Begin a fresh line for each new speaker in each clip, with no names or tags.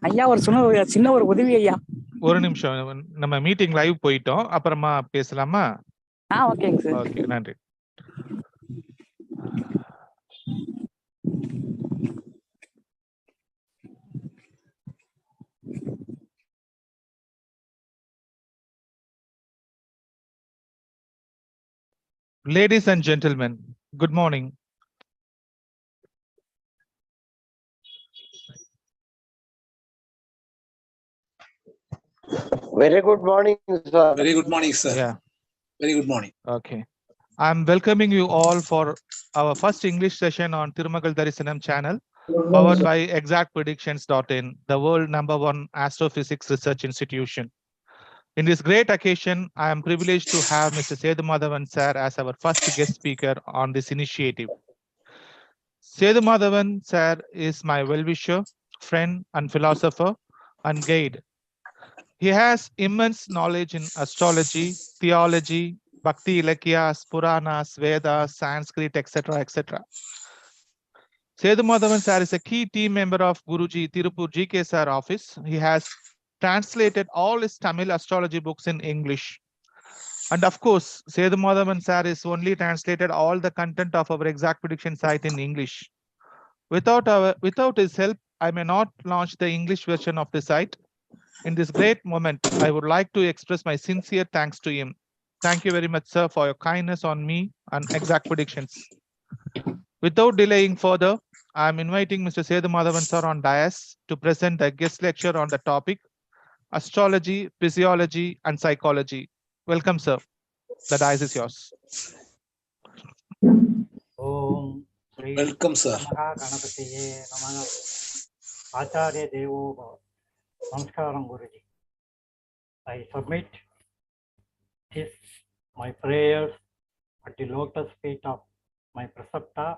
ஐயா ஒரு சின்ன ஒரு உதவி ஐயா.
ஒரு நிமிஷம், நம்ம மீட்டிங் லைவ் போயிட்டோம், அப்புறமா பேசலாமா?
ஓகேங்க சார்.
ஓகே, நன்றி. Ladies and gentlemen, good morning.
Very good morning, sir.
Very good morning, sir.
Yeah.
Very good morning.
Okay. I'm welcoming you all for our first English session on Thirumagal Darisanam channel, powered by exactpredictions.in, the world #1 astrophysics research institution. In this great occasion, I am privileged to have Mr. Sethumathavan sir as our first guest speaker on this initiative. Sethumathavan sir is my well-wisher, friend and philosopher and guide. He has immense knowledge in astrology, theology, Bhakti Ilakyas, Puranas, Vedas, Sanskrit, etc., etc. Sethumathavan sir is a key team member of Guruji Tirupur GK sir office. He has translated all his Tamil astrology books in English. And of course, Sethumathavan sir is only translated all the content of our exact prediction site in English. Without his help, I may not launch the English version of the site. In this great moment, I would like to express my sincere thanks to him. Thank you very much, sir, for your kindness on me and exact predictions. Without delaying further, I am inviting Mr. Sethumathavan sir on dais to present a guest lecture on the topic Astrology, Physiology, and Psychology. Welcome, sir. The dais is yours.
Welcome, sir.
Acharya Devo Namaskaram Guruji. I submit this, my prayers, at the lotus feet of my preceptor,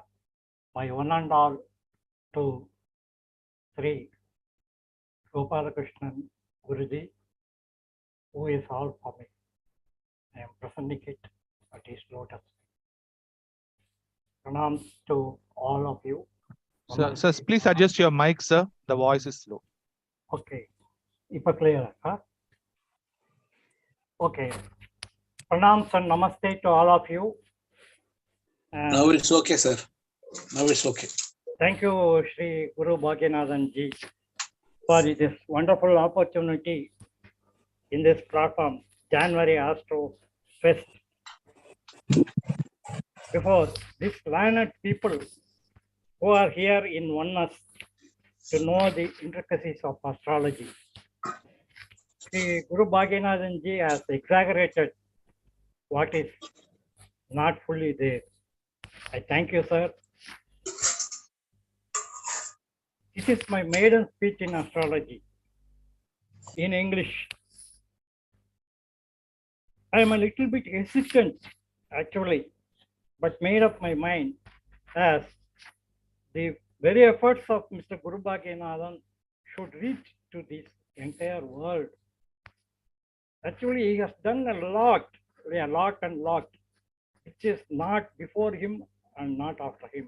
my one and all, to Sri Gopalakrishnan Guruji, who is all for me. I am presenting it at his lotus. Pranams to all of you.
Sir, please adjust your mic, sir. The voice is low.
Okay. Ipa clear, huh? Okay. Pranams and namaste to all of you.
Now it's okay, sir. Now it's okay.
Thank you, Shri Guru Bhagyanathan Ji, for this wonderful opportunity in this platform, January Astro Fest. Before this learned people who are here in oneness to know the intricacies of astrology. Shri Guru Bhagyanathan Ji has exaggerated what is not fully there. I thank you, sir. This is my maiden speech in astrology in English. I am a little bit hesitant, actually, but made up my mind as the very efforts of Mr. Guru Bhagyanathan should reach to this entire world. Actually, he has done a lot, which is not before him and not after him.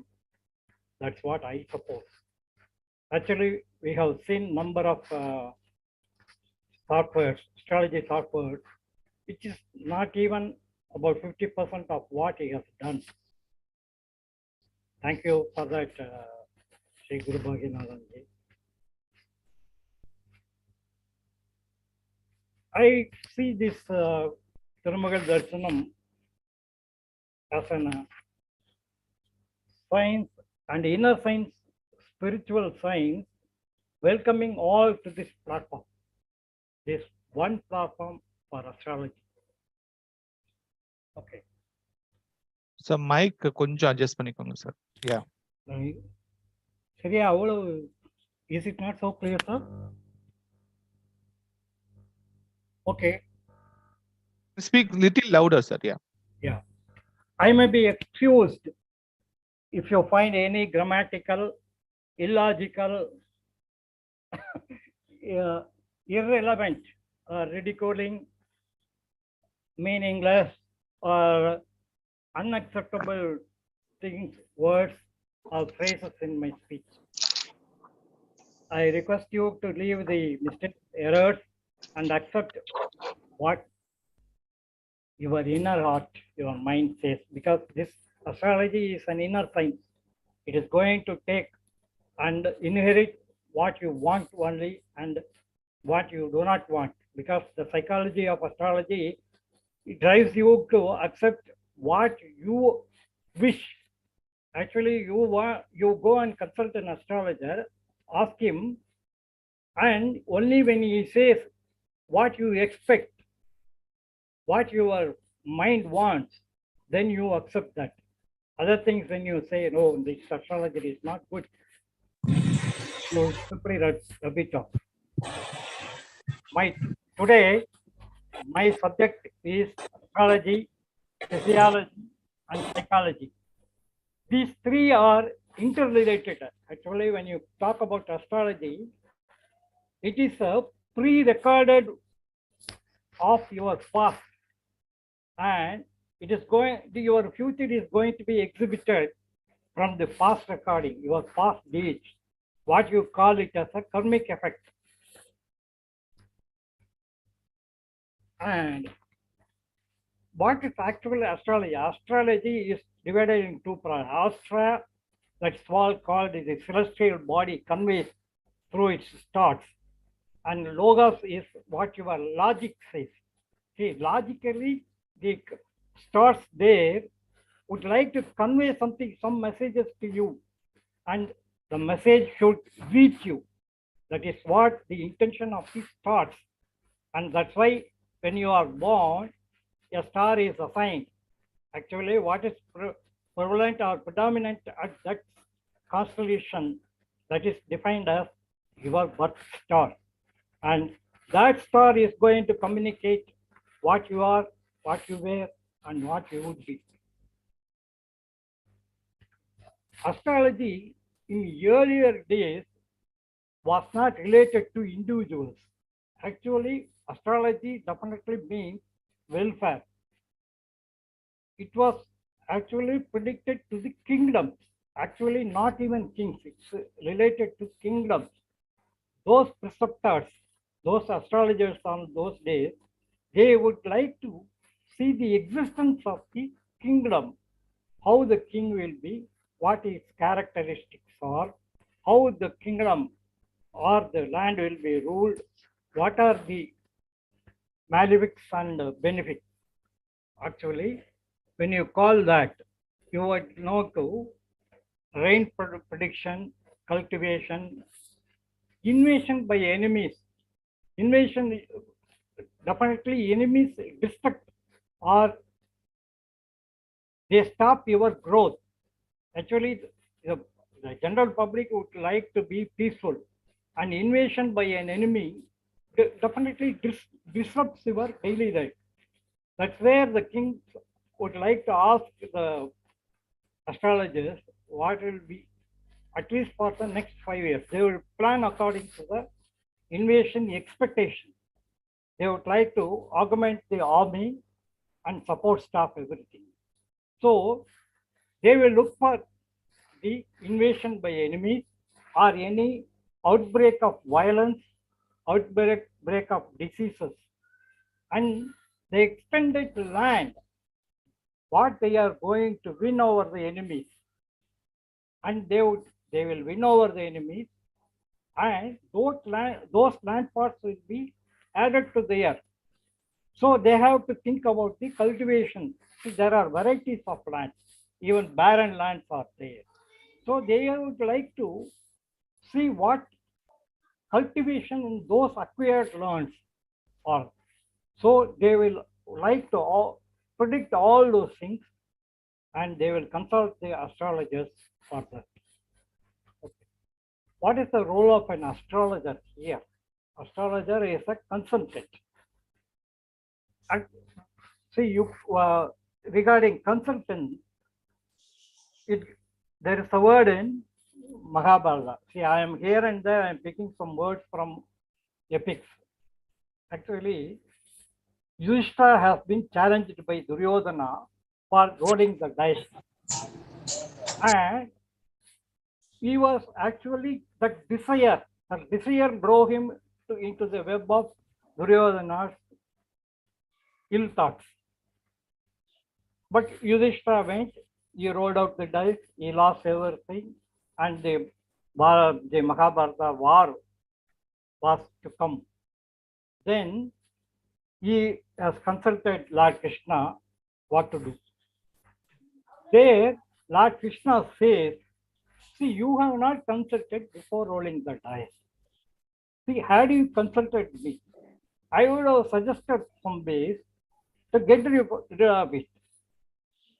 That's what I suppose. Actually, we have seen number of softwares, astrology softwares, which is not even about 50% of what he has done. Thank you for that, Sri Guru Bhagyanathan Ji. I see this Thirumagal Darshanam as an science and inner science, spiritual science, welcoming all to this platform, this one platform for astrology. Okay.
So mic கொஞ்சம் adjust பண்ணிக்கோங்க sir. Yeah.
சரியா அவ்வளவு is it not so clear, sir? Okay.
Speak little louder, sir. Yeah.
Yeah. I may be excused if you find any grammatical, illogical, irrelevant, ridiculing, meaningless, or unacceptable things, words, or phrases in my speech. I request you to leave the mistakes, errors, and accept what your inner heart, your mind says, because this astrology is an inner science. It is going to take and inherit what you want only and what you do not want, because the psychology of astrology, it drives you to accept what you wish. Actually, you go and consult an astrologer, ask him, and only when he says what you expect, what your mind wants, then you accept that. Other things, when you say, no, this astrology is not good, you simply rub it off. Today, my subject is astrology, physiology, and psychology. These three are interrelated. Actually, when you talk about astrology, it is a pre-recorded of your past, and it is your future is going to be exhibited from the past recording, your past deeds, what you call it as a karmic effect. And what is actually astrology? Astrology is divided in two parts. Astra, that's called the celestial body, conveys through its stars. And logos is what your logic says. See, logically, the stars there would like to convey something, some messages to you, and the message should reach you. That is what the intention of the stars. And that's why when you are born, a star is assigned. Actually, what is prevalent or predominant at that constellation, that is defined as your birth star. And that star is going to communicate what you are, what you were, and what you would be. Astrology in earlier days was not related to individuals. Actually, astrology definitely means welfare. It was actually predicted to the kingdoms. Actually, not even kings, it's related to kingdoms. Those preceptors, those astrologers on those days, they would like to see the existence of the kingdom, how the king will be, what his characteristics are, how the kingdom or the land will be ruled, what are the malefics and benefits. Actually, when you call that, you would know to rain prediction, cultivation, invasion by enemies. Invasion, definitely enemies destruct or they stop your growth. Actually, the general public would like to be peaceful, and invasion by an enemy definitely disrupts your daily life. That's where the king would like to ask the astrologers what will be, at least for the next 5 years. They will plan according to the invasion expectation. They would like to augment the army and support staff, everything. So they will look for the invasion by enemies or any outbreak of violence, outbreak of diseases, and the extended land, what they are going to win over the enemies, and they will win over the enemies, and those land parts will be added to the earth. So they have to think about the cultivation. See, there are varieties of lands, even barren lands are there. So they would like to see what cultivation in those acquired lands are. So they will like to predict all those things, and they will consult the astrologers for that. Okay. What is the role of an astrologer here? Astrologer is a consultant. And see, you regarding consultant, there is a word in Mahabharata. See, I am here and there, I am picking some words from epics. Actually, Yudhishthira has been challenged by Duryodhana for rolling the dice. And he was actually, that desire Her desire drove him into the web of Duryodhana's ill thoughts. But Yudhishthira went, he rolled out the dice, he lost everything, and the Mahabharata war was to come. Then he has consulted Lord Krishna what to do. There, Lord Krishna says, see, you have not consulted before rolling the dice. See, had you consulted me, I would have suggested some ways to get rid of it.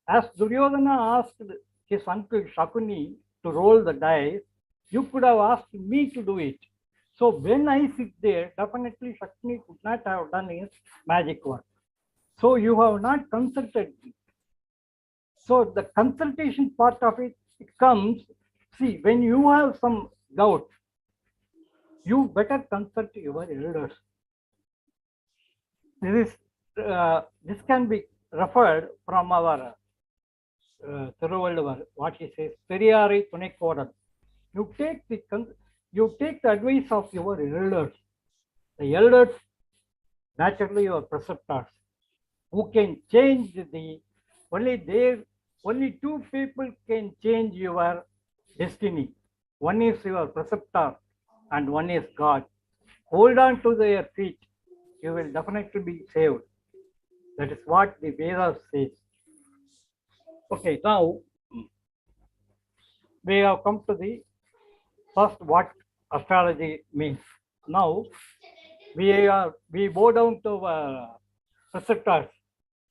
As Duryodhana asked his uncle Shakuni to roll the dice, you could have asked me to do it. So when I sit there, definitely Shakuni could not have done his magic work. So you have not consulted me. So the consultation part of it comes, see, when you have some doubt, you better consult your elders. This can be referred from our Thiruvallur, what he says, Periyare Tunekkodan. You take the advice of your elders. The elders, naturally your preceptors, who can change only two people can change your destiny. One is your preceptor and one is God. Hold on to their feet. You will definitely be saved. That is what the Vedas says. Okay, now we have come to the first what astrology means. Now we bow down to preceptors,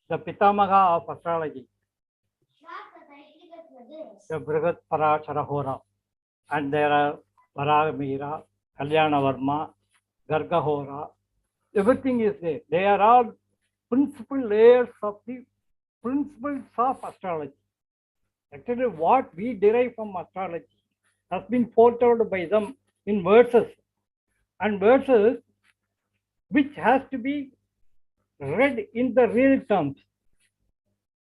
the Pitamaga of astrology, the Brihat Paracharahora, and there are Varahamira, Kalyanavarma, Gargahora. Everything is there. They are all principal layers of the principles of astrology. Actually, what we derive from astrology has been foretold by them in verses, and verses which has to be read in the real terms.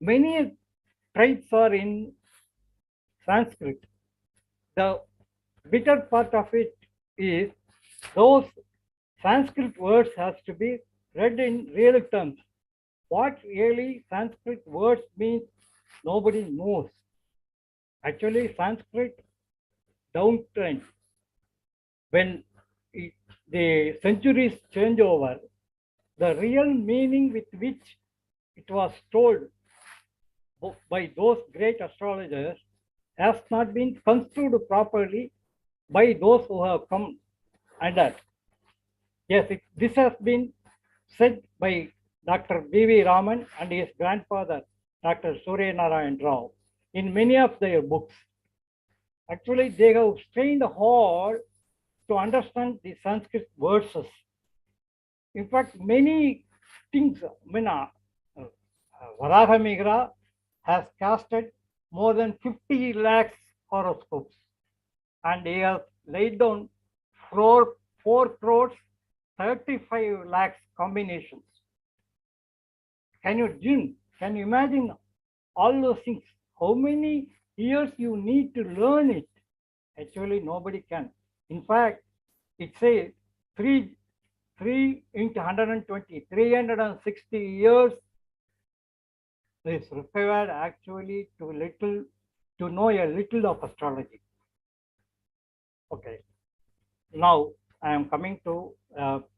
Many traits are in Sanskrit. The bitter part of it is those Sanskrit words has to be read in real terms. What really Sanskrit words means, nobody knows. Actually, Sanskrit downtrend, when the centuries change over, the real meaning with which it was told by those great astrologers has not been construed properly by those who have come under. Yes, this has been said by Dr. B.V. Raman and his grandfather, Dr. Surya Narayan Rao, in many of their books. Actually, they have strained hard to understand the Sanskrit verses. In fact, many things, Varahamigra has casted more than 50 lakhs horoscopes, and he has laid down 4 crores 35 lakhs combinations. Can you imagine all those things? How many years you need to learn it? Actually, nobody can. In fact, it says 3 into 120, 360 years is required actually to know a little of astrology. Okay. Now I am coming to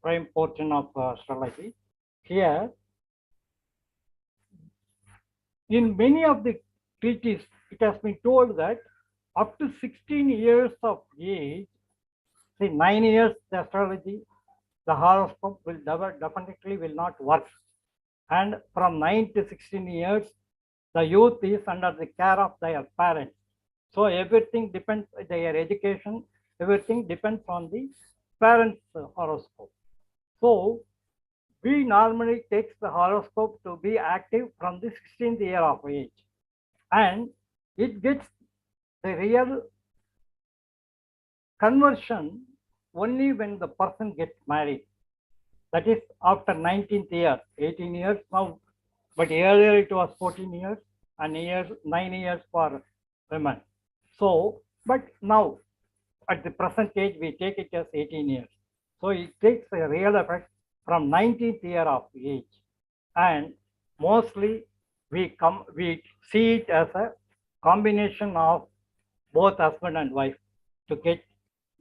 prime portion of astrology. Here, in many of the treatises, it has been told that up to 16 years of age, say 9 years, the astrology, the horoscope will definitely will not work. And from 9 to 16 years, the youth is under the care of their parents. So everything depends on their education, everything depends on the parents' horoscope. So we normally take the horoscope to be active from the 16th year of age. And it gets the real conversion only when the person gets married. That is after 19th year, 18 years now, but earlier it was 14 years and 9 years for women. So, but now at the present age, we take it as 18 years. So it takes a real effect from 19th year of age. And mostly we see it as a combination of both husband and wife to get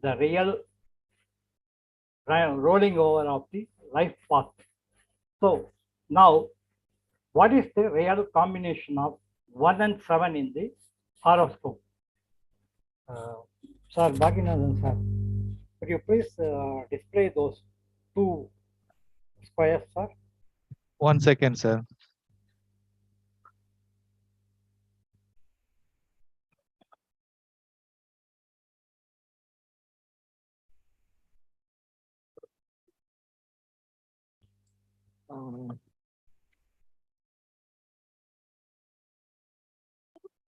the real rolling over of the life path. So now, what is the real combination of 1 and 7 in the horoscope? Sir Bhaginathan sir, could you please display those two squares, sir?
1 second, sir.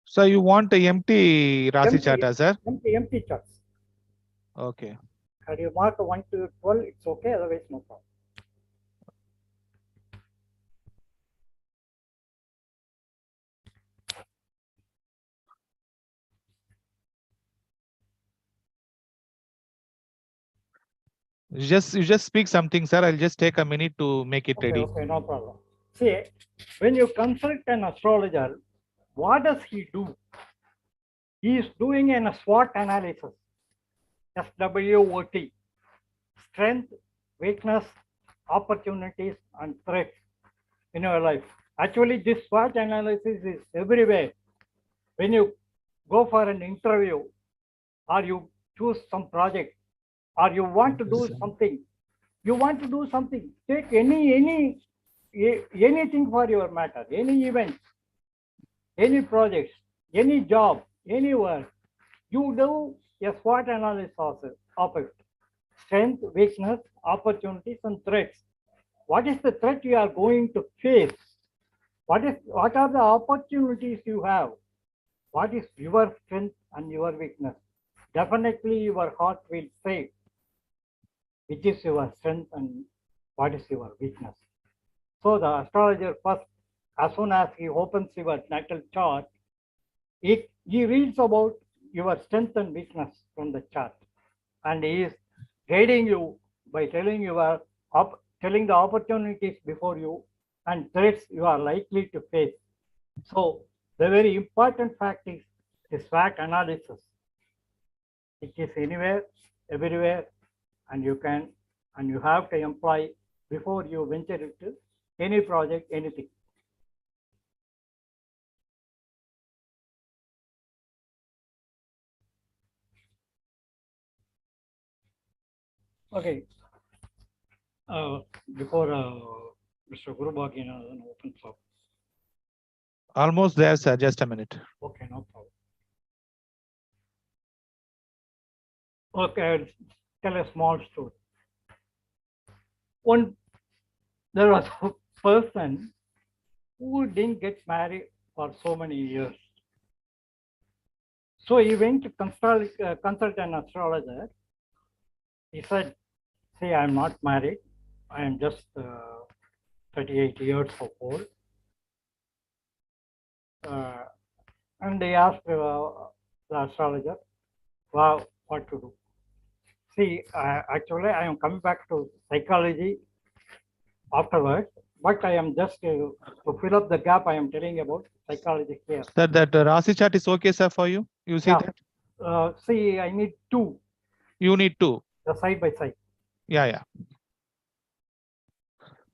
So you want a empty Rasi chart, sir?
Empty charts.
Okay.
Had you mark 1 to 12, it's okay, otherwise no problem.
You just speak something, sir. I'll just take a minute to make it ready.
Okay, no problem. See, when you consult an astrologer, what does he do? He is doing a SWOT analysis, SWOT, strength, weakness, opportunities, and threats in your life. Actually, this SWOT analysis is everywhere. When you go for an interview, or you choose some project, or you want to do something, take anything for your matter, any event, any project, any job, any work, you do a SWOT analysis of it. Strength, weakness, opportunities, and threats. What is the threat you are going to face? What are the opportunities you have? What is your strength and your weakness? Definitely your heart will say which is your strength and what is your weakness. So the astrologer first, as soon as he opens your natal chart, he reads about your strength and weakness from the chart, and he is guiding you by telling the opportunities before you and threats you are likely to face. So the very important fact is the SWOT analysis. It is anywhere, everywhere, and you have to employ before you venture into any project, anything. Okay. Before Mr. Guru Bhaginathan opens up.
Almost there, sir. Just a minute.
Okay, no problem. Okay, I'll tell a small story. There was a person who didn't get married for so many years. So he went to consult an astrologer. He said, "See, I'm not married. I am just 38 years old." And they asked the astrologer, "Wow, what to do?" See, actually, I am coming back to psychology afterwards, but I am just to fill up the gap. I am telling about psychology here.
Sir, that Rasi chart is okay, sir, for you? You see that?
See, I need two.
You need two.
The side by side.
Yeah.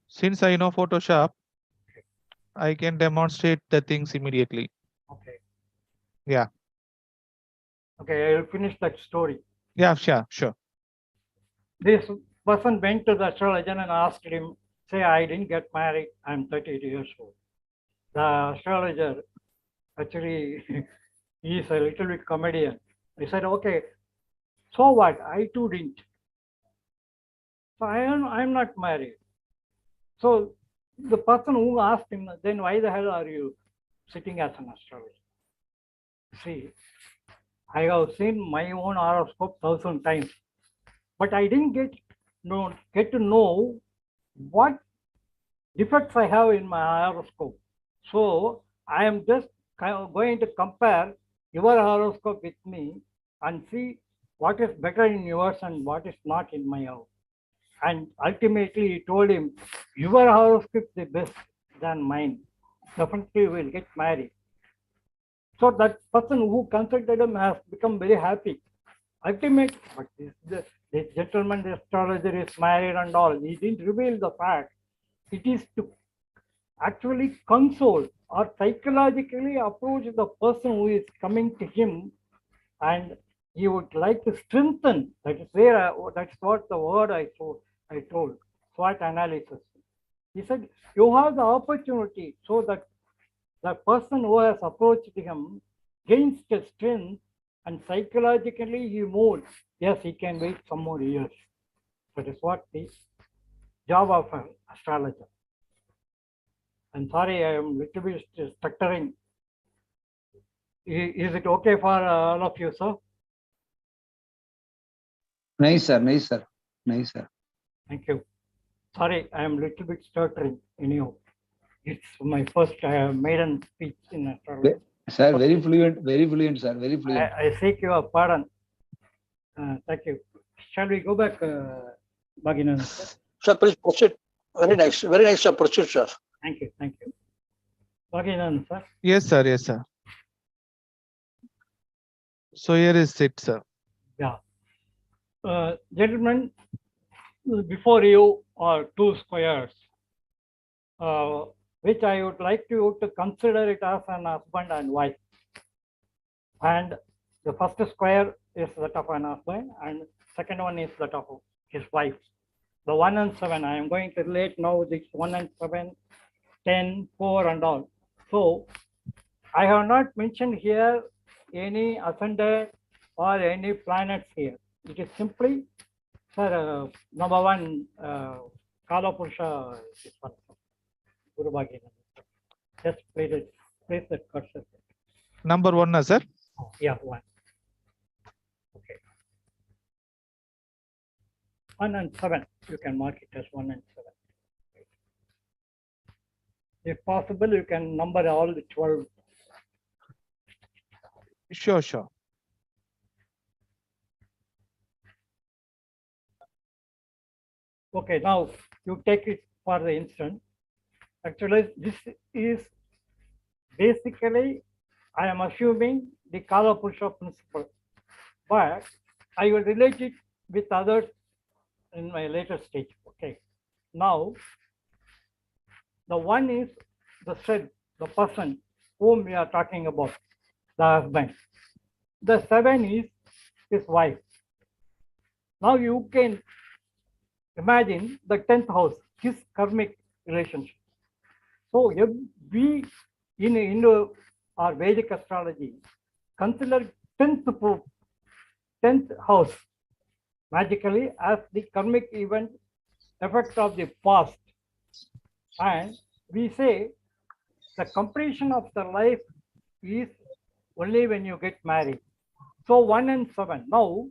Since I know Photoshop, I can demonstrate the things immediately.
Okay.
Yeah.
Okay, I will finish that story.
Yeah, sure.
This person went to the astrologer and asked him, "Say, I didn't get married. I'm 38 years old." The astrologer, actually, he is a little bit comedian. He said, "Okay, so what? I too didn't. So I'm not married." So the person who asked him, "Then why the hell are you sitting as an astrologer?" See, I have seen my own horoscope 1,000 times, but I didn't get to know what defects I have in my horoscope. So I am just going to compare your horoscope with me and see what is better in yours and what is not in my house. And ultimately he told him, your horoscope is the best than mine. Definitely will get married. So that person who consulted him has become very happy. Ultimate, but this gentleman, the astrologer, is married and all. He didn't reveal the fact. It is to actually console or psychologically approach the person who is coming to him, and he would like to strengthen. That is where that's what the word I told SWOT analysis. He said you have the opportunity so that the person who has approached him gains the strength, and psychologically he moves. Yes, he can wait some more years. That is what the job of an astrologer. I'm sorry, I am little bit stuttering. Is it okay for all of you, sir?
Nice, sir. Nice, sir. Nice, sir.
Thank you. Sorry, I am little bit stuttering. Anyhow, it's my first maiden speech in astrology.
Sir, very fluent, sir. Very fluent.
I seek your pardon. Thank you. Shall we go back, Bhaginandan, sir?
Sir, please proceed. Very nice, sir. Proceed, sir.
Thank you. Thank you. Bhaginandan, sir.
Yes, sir. Yes, sir. So here is it, sir.
Yeah. Gentlemen, before you are two squares, which I would like you to consider it as an husband and wife. And the first square is that of an husband, and second one is that of his wife. The 1 and 7, I am going to relate now this 1 and 7, 10, 4 and all. So I have not mentioned here any ascendant or any planets here. It is simply, sir, number one, Kala Purusha, Guru Bhaginandan. Just place the cursor.
Number 1, sir.
Oh, yeah, 1. Okay. 1 and 7. You can mark it as 1 and 7. If possible, you can number all the 12.
Sure, sure.
Okay, now you take it for the instance. Actually, this is basically, I am assuming the Kala Purusha principle, but I will relate it with others in my later stage. Okay. Now, the 1 is the said, the person whom we are talking about, the husband. The 7 is his wife. Now you can imagine the 10th house, his karmic relationship. So if we in Indo or Vedic astrology consider 10th house magically as the karmic event effect of the past, and we say the completion of the life is only when you get married. So 1 and 7. Now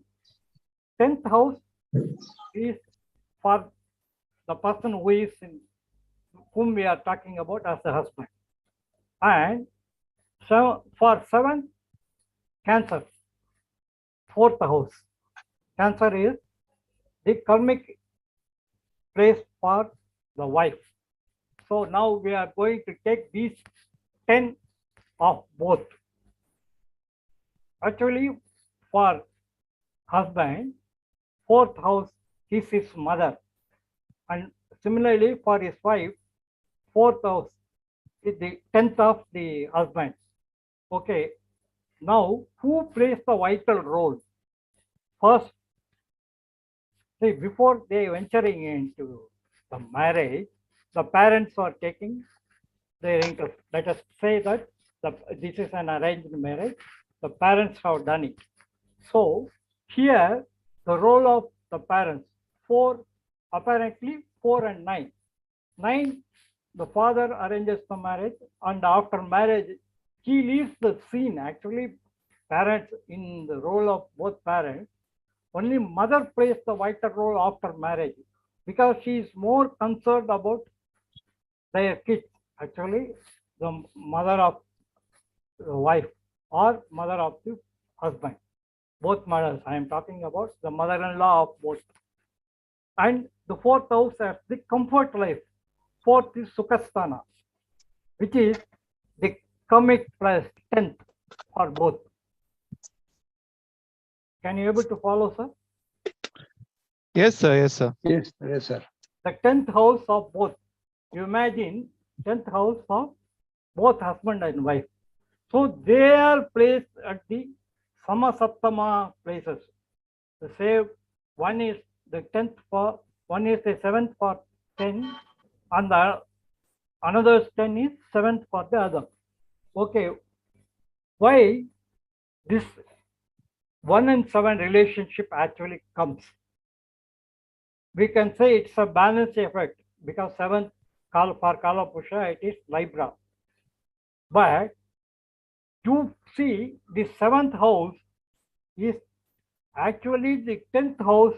10th house is for the person who is in, whom we are talking about as the husband, and so for 7, Cancer, 4th house. Cancer is the karmic place for the wife. So now we are going to take these 10 of both. Actually, for husband, 4th house is his mother, and similarly for his wife, 4th house is the 10th of the husband. Okay, now who plays the vital role? First, see, before they venturing into the marriage, the parents are taking their interest. Let us say that this is an arranged marriage. The parents have done it. So here, the role of the parents, apparently 4 and 9. 9, the father arranges the marriage, and after marriage, he leaves the scene. Actually, parents, in the role of both parents, only mother plays the vital role after marriage, because she is more concerned about their kids. Actually, the mother of the wife or mother of the husband, both mothers. I am talking about the mother-in-law of both. And the fourth house as the comfort life. Fourth is Sukhasthana, which is the karmic plus 10th for both. Can you able to follow, sir?
Yes, sir. Yes, sir.
Yes, yes, sir.
The 10th house of both. You imagine 10th house of both husband and wife. So they are placed at the Samasaptama places. The same one is the 10th for, one is the 7th for 10, and the another 10 is 7th for the other. Okay, why this 1 and 7 relationship actually comes? We can say it's a balance effect because 7th for Kala Pusha it is Libra. But you see the 7th house is actually the 10th house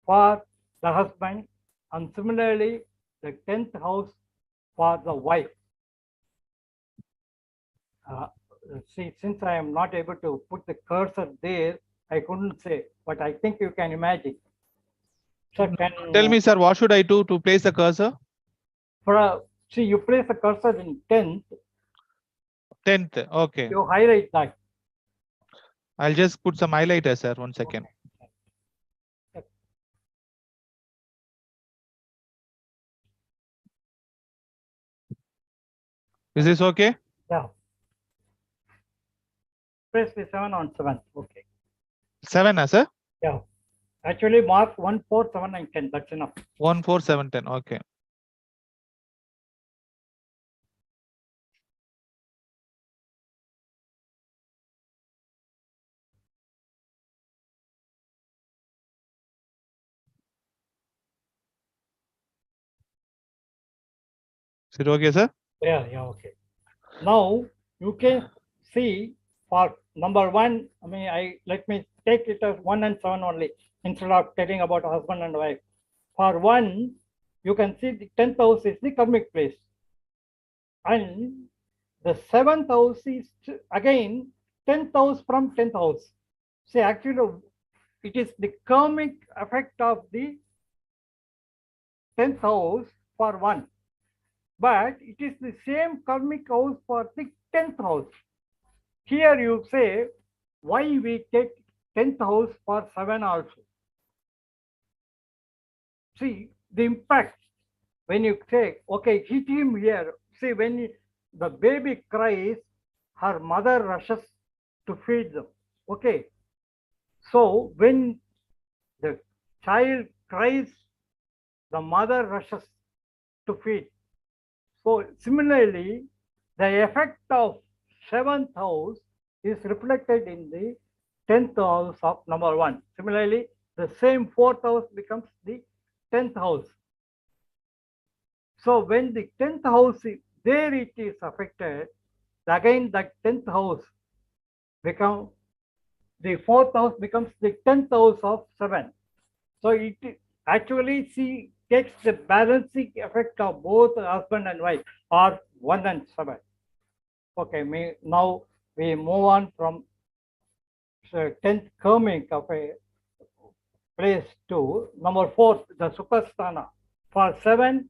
for the husband, and similarly the 10th house for the wife. See, since I am not able to put the cursor there, I couldn't say, but I think you can imagine. So
Tell me, sir, what should I do to place the cursor?
See, you place the cursor in 10th.
10th. Okay.
You highlight that.
I'll just put some highlighter, sir. 1 second.
Okay.
Is this okay?
Yeah. Press the 7 on 7th. Okay.
7, sir?
Yeah. Actually, mark 1, 4, 7, and 10. That's enough.
1, 4, 7, 10. Okay. Is it okay, sir?
Yeah, yeah, okay. Now you can see for number 1, I mean, let me take it as 1 and 7 only instead of telling about husband and wife. For 1, you can see the 10th house is the karmic place, and the 7th house is again 10th house from 10th house. See, actually, it is the karmic effect of the 10th house for 1. But it is the same karmic house for the 10th house. Here you say, why we take 10th house for 7 also? See, the impact when you say, okay, hit him here. See, when the baby cries, her mother rushes to feed them. Okay. So when the child cries, the mother rushes to feed. So similarly, the effect of 7th house is reflected in the 10th house of number 1. Similarly, the same 4th house becomes the 10th house. So when the 10th house is there, it is affected. Again, that 10th house becomes the 4th house becomes the 10th house of 7. So it actually takes the balancing effect of both husband and wife, or 1 and 7. Okay, now we move on from 10th karmic of a place to number 4, the Sukhasthana. For 7,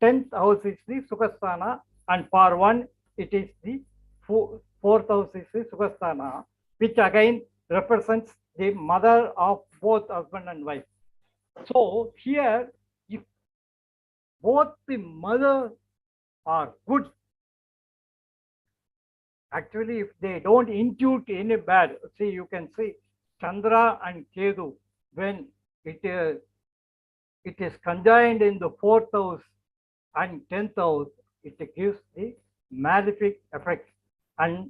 10th house is the Sukhasthana, and for 1, it is the 4th house is the Sukhasthana, which again represents the mother of both husband and wife. So here, if both the mother are good, actually, if they don't intuit any bad, see, you can see Chandra and Ketu, when it is conjoined in the 4th house and 10th house, it gives the malefic effect, and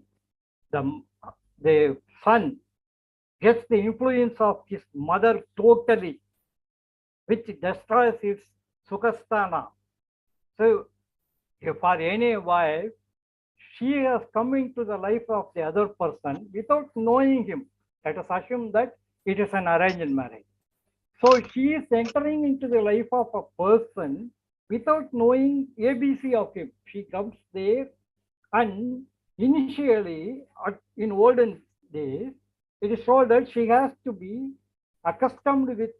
the son gets the influence of his mother totally, which destroys his Sukhasthana. So, if for any wife, she has come into the life of the other person without knowing him. Let us assume that it is an arranged marriage. So she is entering into the life of a person without knowing ABC of him. She comes there, and initially, in olden days, it is told that she has to be accustomed with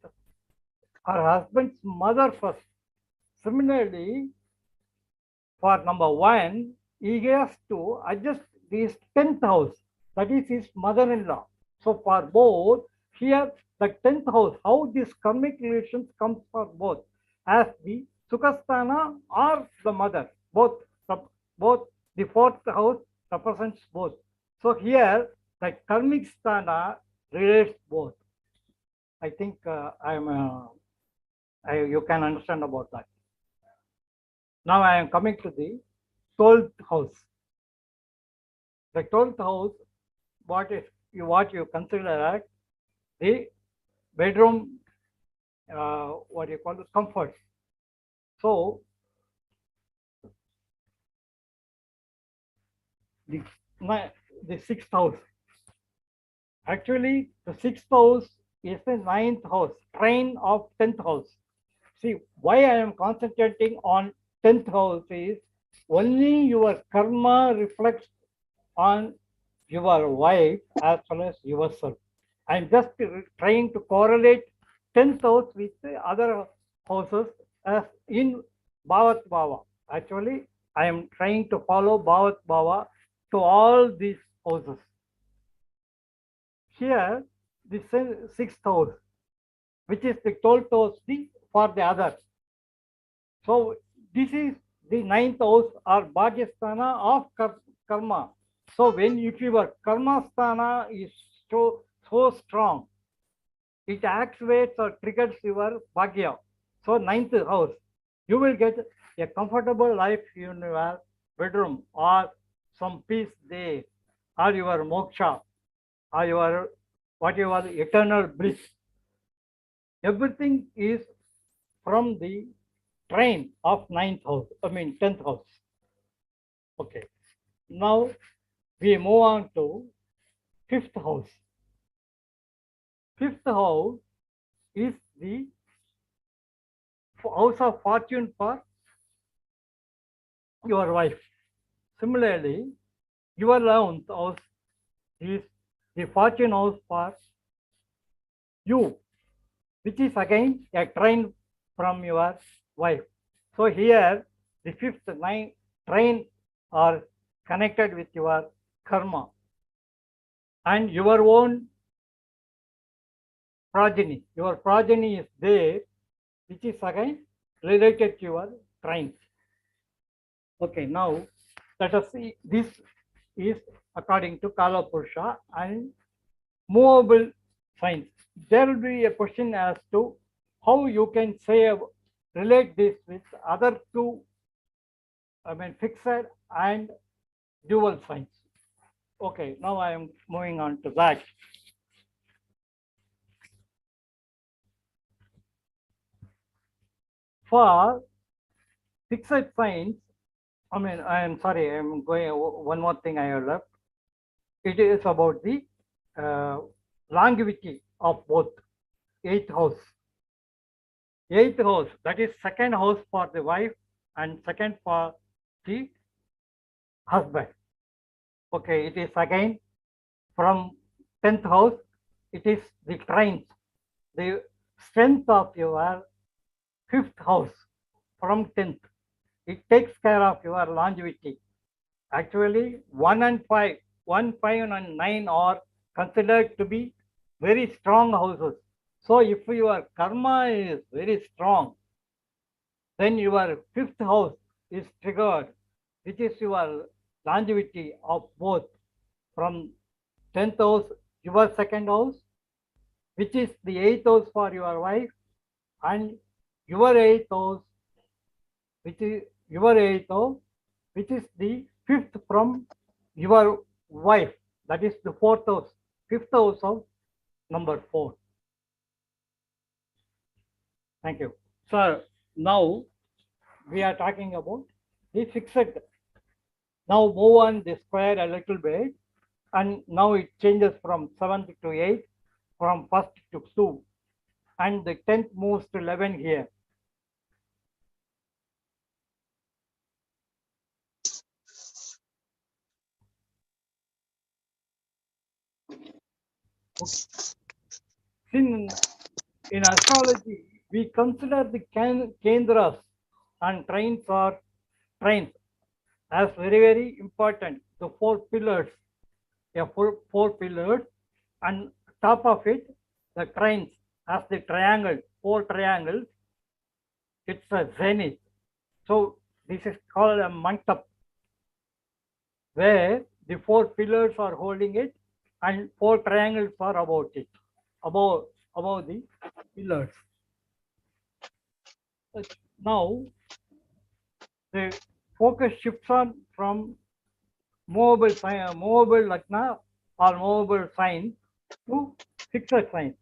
her husband's mother first. Similarly, for number one, he has to adjust his 10th house, that is his mother-in-law. So for both, here the 10th house, how this karmic relations comes for both, as the Sukhasthana or the mother, both the fourth house represents both. So here the karmic sthana relates both. I think you can understand about that. Now I am coming to the 12th house. The 12th house, what you consider as the bedroom, what you call the comfort. So the 6th house. Actually, the 6th house is the 9th house, trine of 10th house. See, why I am concentrating on 10th house is only your karma reflects on your wife as well as yourself. I'm just trying to correlate 10th house with the other houses as in Bhavat Bhava. Actually, I am trying to follow Bhavat Bhava to all these houses. Here, the 6th house, which is the 12th house for the other. So this is the 9th house or Bhagyasthana of karma. So when if your karma sthana is so strong, it activates or triggers your bhagya. So 9th house, you will get a comfortable life in your bedroom or some peace there or your moksha or your whatever eternal bliss. Everything is from the train of 9th house, 10th house. Okay. Now we move on to 5th house. 5th house is the house of fortune for your wife. Similarly, your 11th house is the fortune house for you, which is again a train from your wife. So here the 5th, 9th train are connected with your karma and your own progeny. Your progeny is there, which is again related to your trains. Okay, now let us see. This is according to Kala Purusha and movable signs. There will be a question as to how you can say relate this with other two, fixed and dual signs. Okay, now I am moving on to that. For fixed signs, I am sorry, I am going one more thing I have left. It is about the longevity of both. 8th house. 8th house, that is second house for the wife and second for the husband. Okay, it is again from 10th house. It is the trains, the strength of your 5th house from 10th. It takes care of your longevity. Actually, 1 and 5, 1, 5 and 9 are considered to be very strong houses. So if your karma is very strong, then your 5th house is triggered, which is your longevity of both from 10th house, your second house, which is the 8th house for your wife, and your 8th house, which is your 8th house, which is the 5th from your wife, that is the 4th house, 5th house of number 4. Thank you. So now we are talking about the fixed. Now move on the square a little bit, and now it changes from 7th to 8th, from 1st to 2, and the 10th moves to 11 here. In astrology, we consider the kendras and trains as very, very important. The four pillars, four pillars, and top of it, the trains as the triangle, four triangles. It's a zenith. So this is called a mantap, where the four pillars are holding it and four triangles are about it, above the pillars. Now the focus shifts on from movable lagna or movable sign to fixed sign.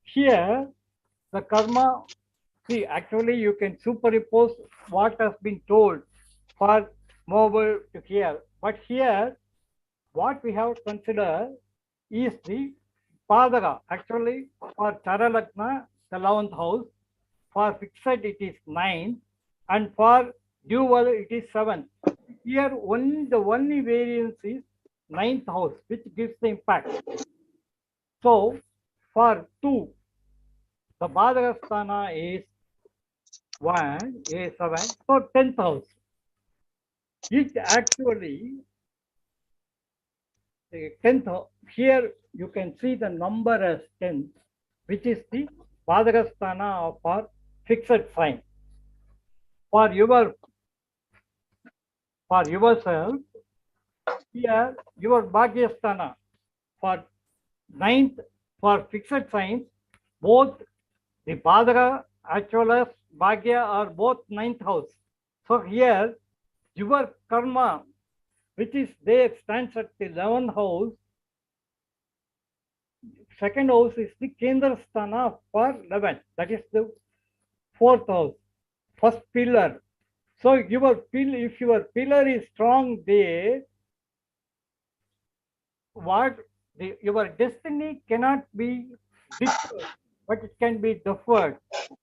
Here, the karma, see, actually you can superimpose what has been told for movable to here. But here, what we have to consider is the Padaka. Actually, for Charalagna, the 11th house, for fixed it is 9, and for dual it is 7. Here, the only variance is 9th house, which gives the impact. So, for 2, the Padaka Sthana is 1, A7, so 10th house. It actually, the 10th, here you can see the number as 10, which is the Padaka Sthana of our fixed sign. For yourself, here your Bhagyasthana for 9th, for fixed signs, both the Padaka as well as Bhagya are both 9th house. So here your karma, which is there, stands at the 11th house. Second house is the Kendra Sthana for 11. That is the 4th house, first pillar. So if your pillar is strong there, your destiny cannot be deferred, but it can be deferred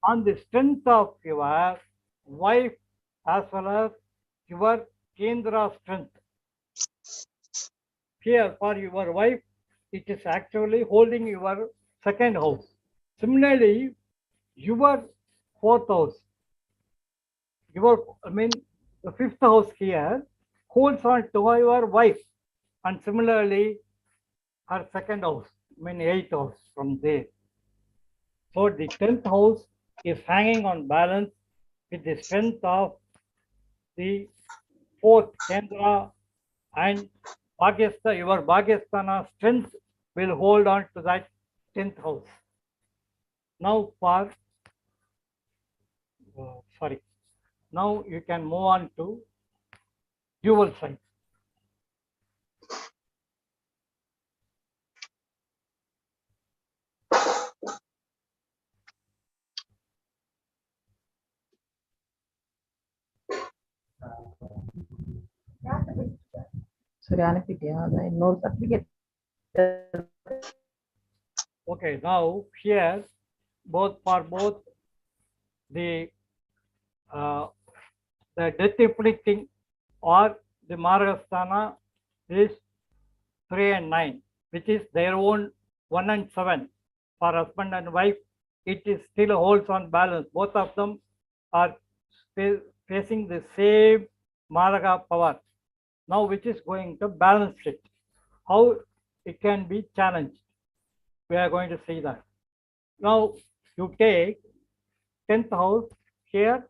on the strength of your wife as well as your Kendra strength. Here for your wife, it is actually holding your second house. Similarly, your 4th house, the 5th house here holds on to your wife, and similarly her second house, 8th house from there. So the 10th house is hanging on balance with the strength of the 4th Kendra, and your Bhagyasthana strength will hold on to that 10th house. Now now you can move on to dual sign. Okay, now here both the death inflicting or the Margasthana is 3 and 9, which is their own 1 and 7. For husband and wife, it is still holds on balance. Both of them are facing the same Maraga power. Now, which is going to balance it. How it can be challenged. We are going to see that. Now, you take 10th house, here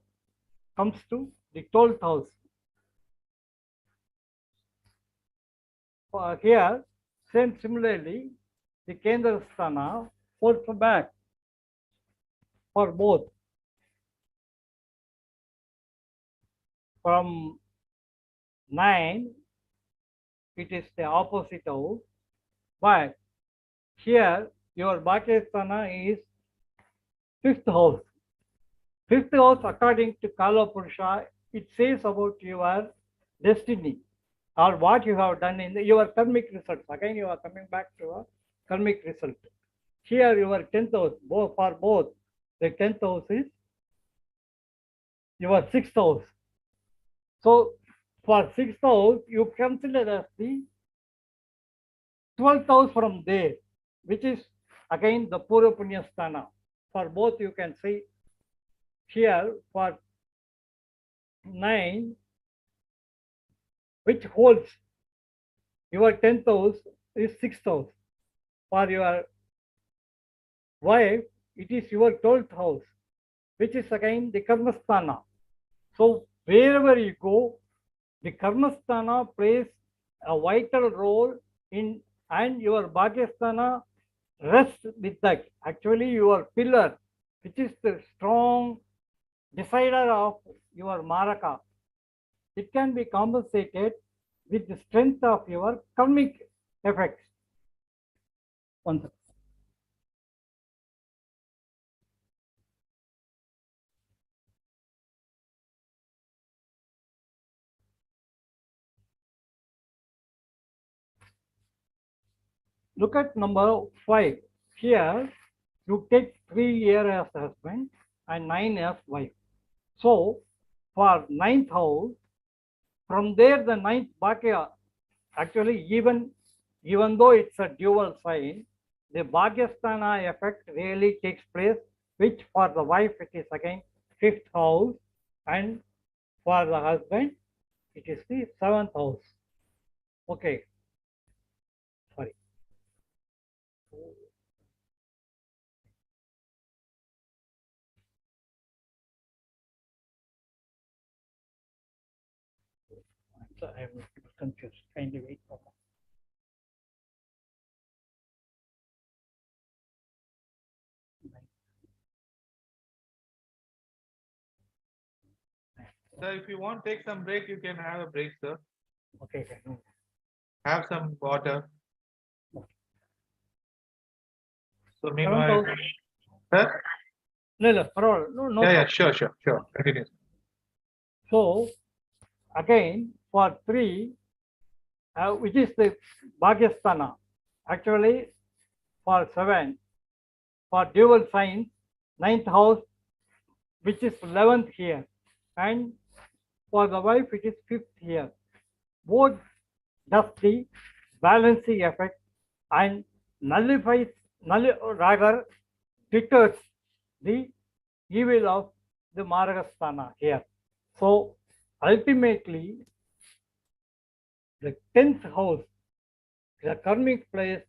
comes to the 12th house. Here, similarly, the Kendra Sthana holds back for both. From 9, it is the opposite house, but here your Bhagyasthana is 5th house. 5th house, according to Kala Purusha, it says about your destiny or what you have done in your karmic results. Again, you are coming back to a karmic result. Here, your 10th house, for both, the 10th house is your 6th house. So, for 6th house, you consider as the 12th house from there. which is again the Purva Punya Sthana. For both you can see here for 9, which holds your 10th house is 6th house. For your wife, it is your 12th house, which is again the Karmasthana. So wherever you go, the Karmasthana plays a vital role in, and your Bhagyasthana rests with that. Actually, your pillar, which is the strong decider of your Maraka, it can be compensated with the strength of your karmic effects. One second. Look at number 5. Here, you take 3 years as husband and 9 as wife. So, for 9th house, from there the 9th Bhagya, actually even though it's a dual sign, the Bhagyasthana effect really takes place, which for the wife it is again 5th house, and for the husband it is the 7th house. Okay. Sorry. So I am confused. Kindly wait for a moment.
Sir, if you want take some break, you can have a break, sir.
Okay. Okay. No.
Have some water. So
7th
meanwhile,
house.
sir?
No.
Yeah, sure. Continue.
So again for 3, which is the Bhagyasthana. Actually for 7, for dual signs, 9th house, which is 11th here, and for the wife it is 5th here. Both does the balancing effect and rather deters the evil of the Margasthana here. So ultimately, the 10th house, the karmic place,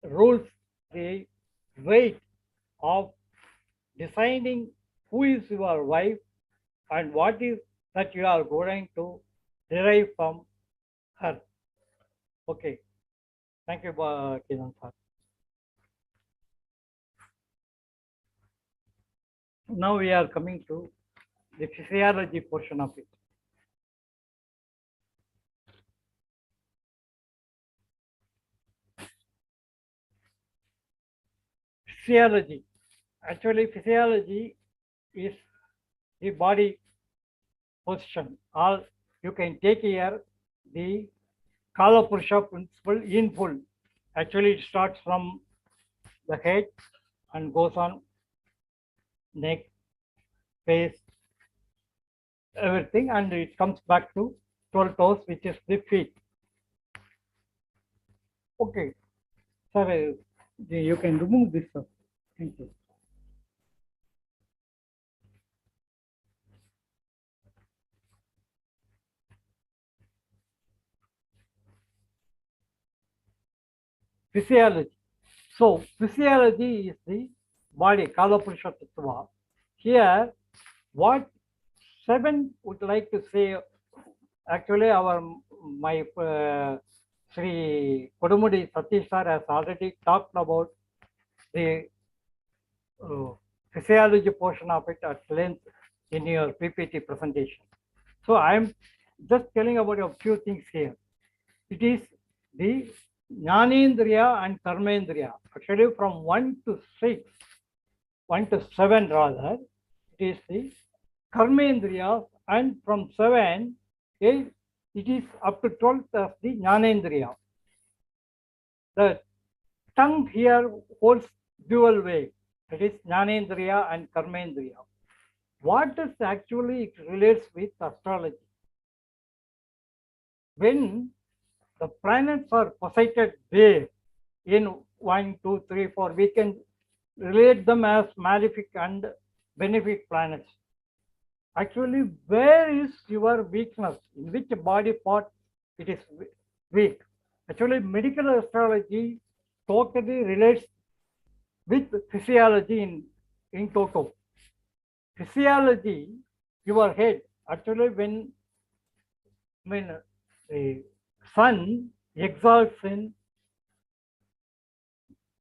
rules the weight of deciding who is your wife and what is that you are going to derive from her. Okay. Thank you, Kiran sir. Now we are coming to the physiology portion of it. Physiology. Actually, physiology is the body position. Or you can take here the Kala Purusha principle in full. Actually, it starts from the head and goes on neck, face, everything, and it comes back to 12 toes, which is the feet. Okay, sir, you can remove this, sir. Thank you. Physiology. So, physiology is the body, Kala Purusha Tattva. Here, what 7 would like to say, actually, my Sri Kodumudi Satish sir has already talked about the physiology portion of it at length in your PPT presentation. So I am just telling about a few things here. It is the Jnanendriya and Karmendriya. Actually, from 1 to 6, 1 to 7 rather, it is the Karmendriya, and from 7, it is up to 12 as the Jnanendriya. The tongue here holds dual way. It is Jnanendriya and Karmendriya. What does actually it relates with astrology? When the planets are posited there, in 1, 2, 3, 4. We can relate them as malefic and benefic planets. Actually, where is your weakness? In which body part it is weak? Actually, medical astrology totally relates with physiology in total. Physiology, your head, actually when the sun exalts in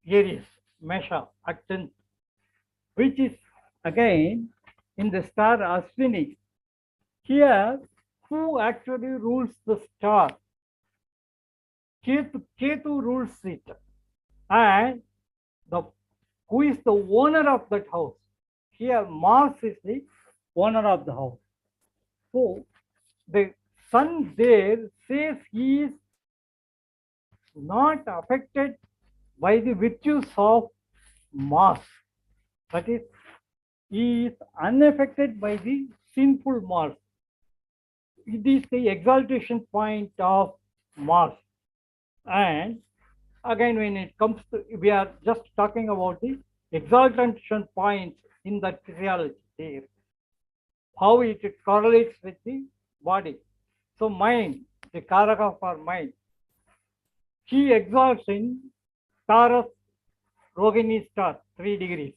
Aries, Mesha, at 10th, which is again in the star Ashwini. Here, who actually rules the star? Ketu rules it. And who is the owner of that house? Here, Mars is the owner of the house. So, the sun there says he is not affected by the virtues of Mars. That is, he is unaffected by the sinful Mars. It is the exaltation point of Mars. And again, when it comes to, we are just talking about the exaltation points in that physiology there, how it correlates with the body. So mind, the karaka for mind, he exalts in Taurus Rohini star, 3 degrees.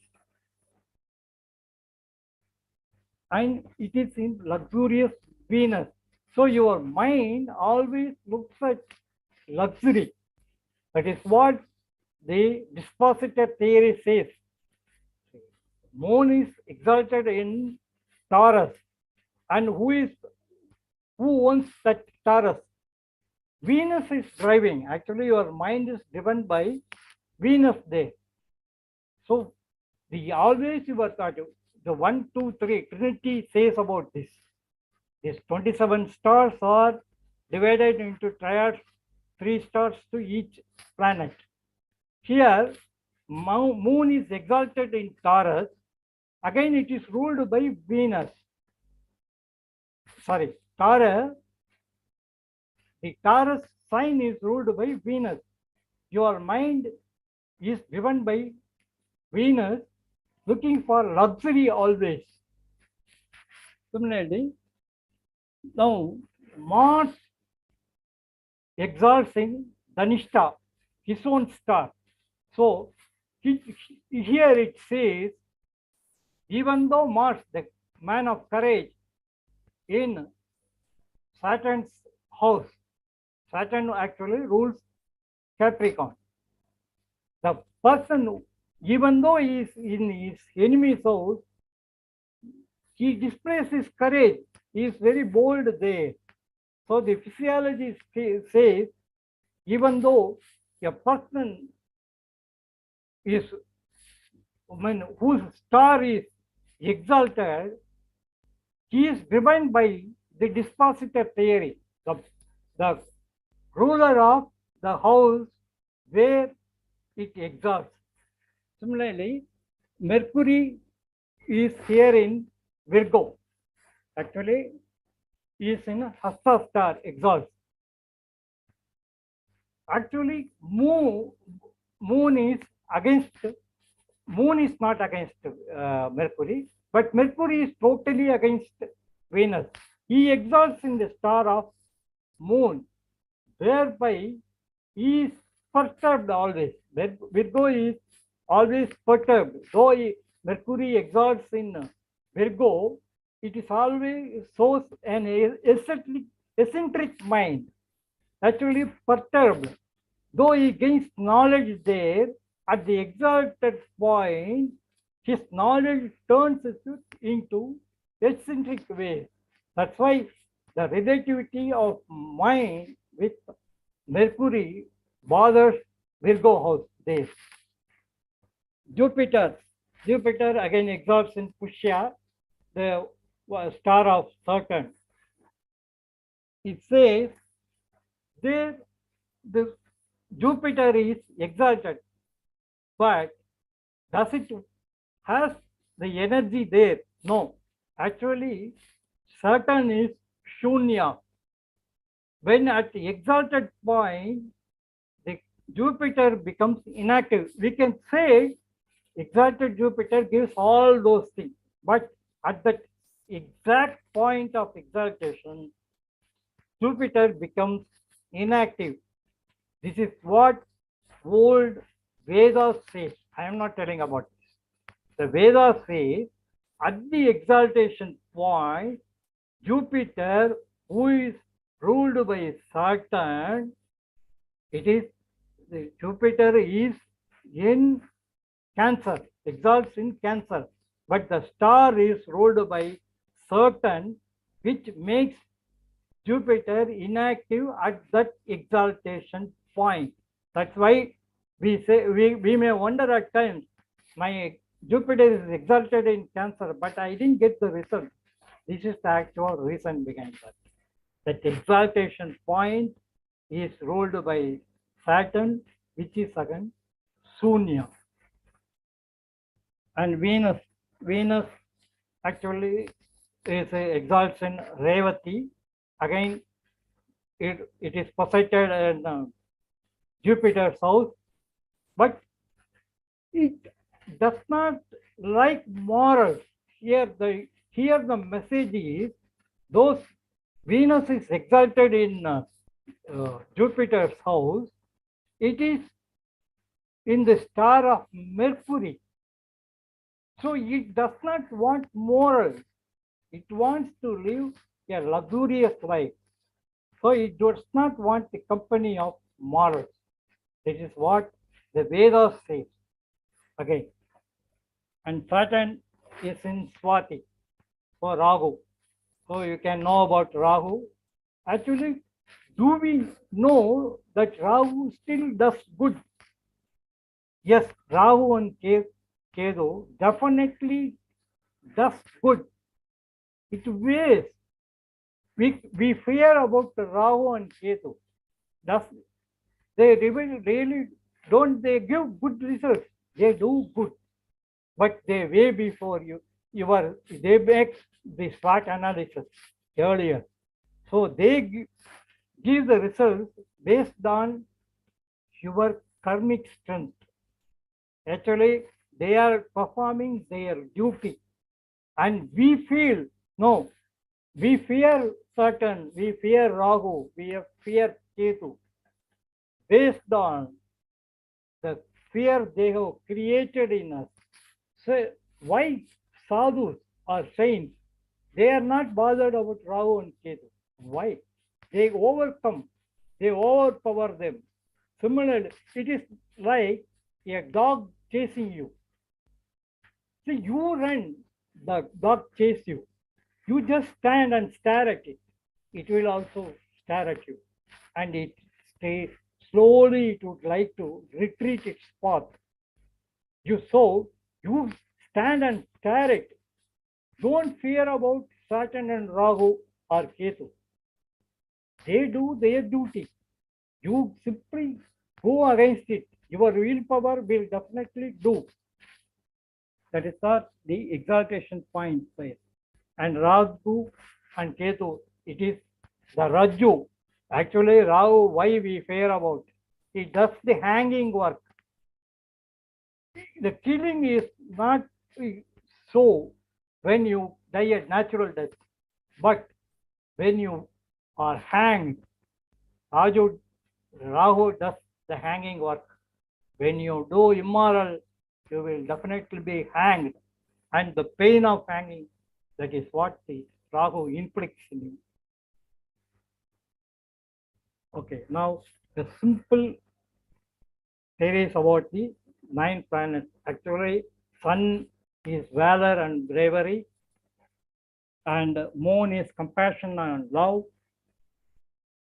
And it is in luxurious Venus. So your mind always looks at luxury. That is what the dispositor theory says. Moon is exalted in Taurus. And who owns that Taurus? Venus is driving. Actually, your mind is driven by Venus there. So the always you were thought, the 1, 2, 3 Trinity says about this. These 27 stars are divided into triads, 3 stars to each planet. Here, Moon is exalted in Taurus. Again, it is ruled by Venus. Sorry, Taurus. The Taurus sign is ruled by Venus. Your mind is driven by Venus, looking for luxury always. Similarly, now Mars exalts in Dhanishta, his own star. So here it says, even though Mars, the man of courage, in Saturn's house, Saturn actually rules Capricorn. The person, even though he is in his enemy's house, he displays his courage. He is very bold there. So the physiology says, even though a person is, whose star is exalted, he is driven by the dispositor theory, the ruler of the house where it exalts. Similarly, Mercury is here in Virgo. Actually, is in Hasta star, exalts. Actually, Moon is not against Mercury, but Mercury is totally against Venus. He exalts in the star of Moon, whereby he is perturbed always. Virgo is always perturbed. Though Mercury exalts in Virgo, it is always shows an eccentric mind, actually perturbed. Though he gains knowledge there, at the exalted point, his knowledge turns into eccentric ways. That's why the relativity of mind with Mercury bothers Virgo house there. Jupiter again exalts in Pushya, the star of Saturn. It says there the Jupiter is exalted, but does it has the energy there? No. Actually, Saturn is Shunya. When at the exalted point, the Jupiter becomes inactive. We can say exalted Jupiter gives all those things, but at that exact point of exaltation, Jupiter becomes inactive. This is what old Vedas say. I am not telling about this. The Vedas say at the exaltation point, Jupiter, who is ruled by Saturn, Jupiter is in Cancer, exalts in Cancer, but the star is ruled by Saturn, which makes Jupiter inactive at that exaltation point. That's why we say we may wonder at times, my Jupiter is exalted in Cancer, but I didn't get the result. This is the actual reason behind that. That exaltation point is ruled by Saturn, which is again Sunya. And Venus actually is exalts in Revati. Again, it is posited in Jupiter's house, but it does not like morals. Here the message is, those Venus is exalted in Jupiter's house, it is in the star of Mercury. So it does not want morals. It wants to live a luxurious life. So it does not want the company of morals. This is what the Vedas say. Okay. And Saturn is in Swati for Rahu. So you can know about Rahu. Actually, do we know that Rahu still does good? Yes, Rahu and Ketu definitely does good. It weighs. We fear about the Rahu and Ketu. They really don't they give good results? They do good, but they way before they make the SWOT analysis earlier. So they give the results based on your karmic strength. Actually, they are performing their duty, and we feel no. We fear Saturn, we fear Rahu, we fear Ketu, based on the fear they have created in us. So why sadhus or saints, they are not bothered about Rahu and Ketu? Why? They overcome, they overpower them. Similarly, it is like a dog chasing you. So you run, the dog chase you. You just stand and stare at it. It will also stare at you. And it stays slowly, it would like to retreat its path. You stand and stare at it. Don't fear about Saturn and Rahu or Ketu. They do their duty. You simply go against it. Your willpower will definitely do. That is the exaltation point there. And Rahu and Ketu, it is the Raju. Actually, Rahu, why we fear about? It does the hanging work. The killing is not so when you die a natural death, but when you are hanged, Rahu does the hanging work. When you do immoral, you will definitely be hanged. And the pain of hanging, that is what the Rahu inflicts in you. Okay, now the simple theories about the 9 planets. Actually, Sun is valor and bravery, and Moon is compassion and love,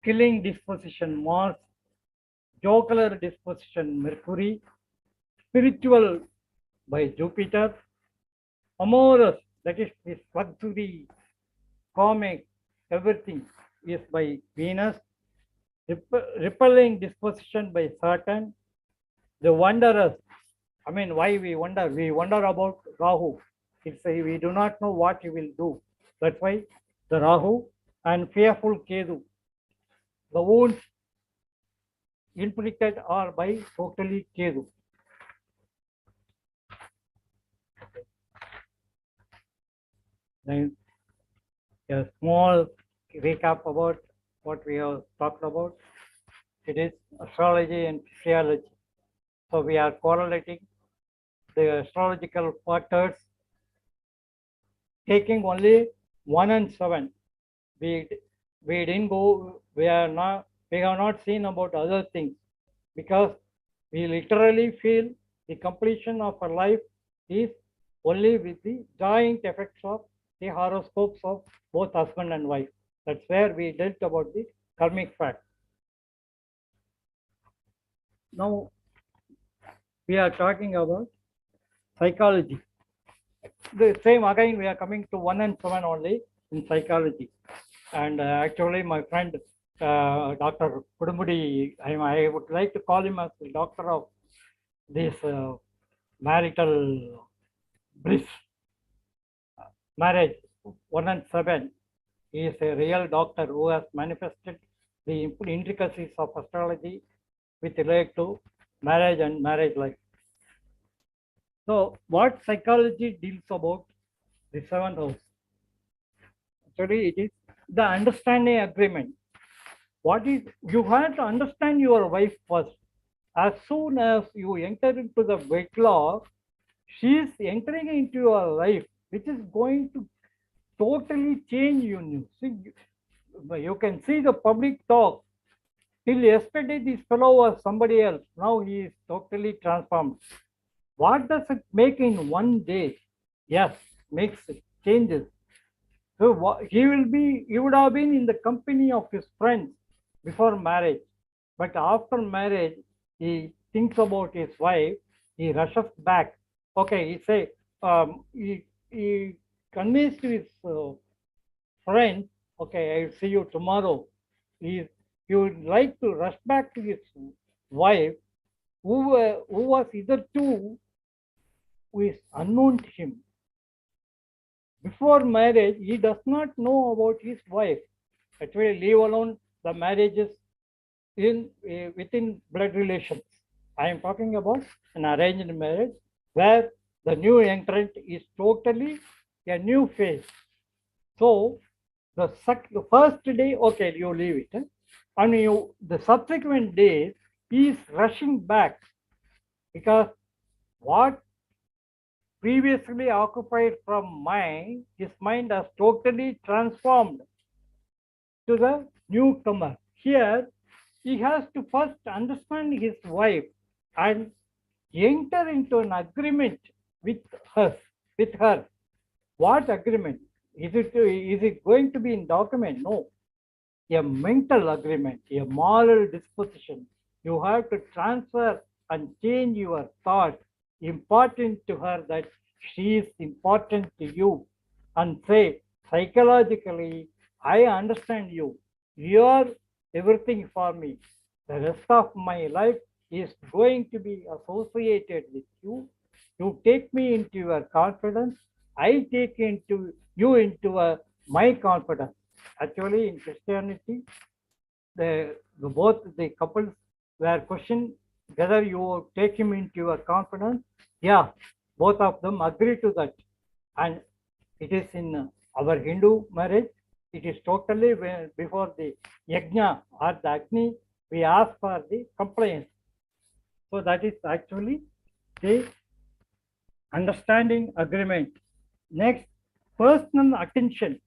killing disposition Mars, jocular disposition Mercury, spiritual by Jupiter, amorous, that is this luxury, comic, everything is by Venus, repelling disposition by Saturn, the wanderers. I mean, why we wonder? We wonder about Rahu. It's we do not know what he will do. That's why the Rahu and fearful Ketu. The wounds inflicted or by totally Kedu. Then a small recap about what we have talked about. It is astrology and physiology. So we are correlating the astrological factors, taking only 1 and 7. We didn't go. We have not seen about other things, because we literally feel the completion of our life is only with the joint effects of the horoscopes of both husband and wife. That's where we dealt about the karmic fact. Now we are talking about psychology. The same again, we are coming to 1 and 7 only in psychology. And actually, my friend Dr. Kudumudi, I would like to call him as the doctor of this marital bliss, marriage 1 and 7. He is a real doctor who has manifested the intricacies of astrology with relate to marriage and marriage life. So, what psychology deals about the 7th house? Actually, it is the understanding agreement. What is, you have to understand your wife first. As soon as you enter into the wedlock, she is entering into your life, which is going to totally change you. See, you can see the public talk. Till yesterday, this fellow was somebody else. Now he is totally transformed. What does it make in one day? Yes, makes changes. So he would have been in the company of his friends before marriage, but after marriage, he thinks about his wife. He rushes back. Okay, he conveys to his friend, okay, I'll see you tomorrow. He would like to rush back to his wife, who was hitherto who is unknown to him. Before marriage, he does not know about his wife. Actually, leave alone the marriages within blood relations. I am talking about an arranged marriage where the new entrant is totally a new phase. So the first day, okay, you leave it, and the subsequent days he is rushing back, because what previously occupied from mind, his mind has totally transformed to the newcomer. Here, he has to first understand his wife and enter into an agreement with her. With her, what agreement? Is it going to be in document? No, a mental agreement, a moral disposition. You have to transfer and change your thought, important to her that she is important to you, and say, psychologically, I understand you. You are everything for me. The rest of my life is going to be associated with you. You take me into your confidence. I take you into my confidence. Actually, in Christianity, both the couples were questioned whether you take him into your confidence. Yeah, both of them agree to that. And it is in our Hindu marriage, it is totally before the yajna or the agni, we ask for the compliance. So that is actually the understanding agreement. Next, personal attention.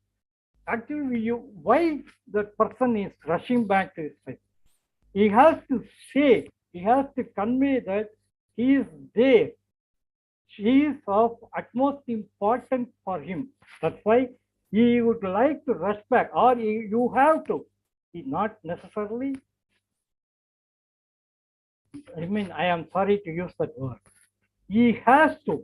Actually, why that person is rushing back to his wife? He has to say, he has to convey that he is there. She is of utmost importance for him. That's why he would like to rush back, or you have to. He not necessarily, I am sorry to use that word. He has to.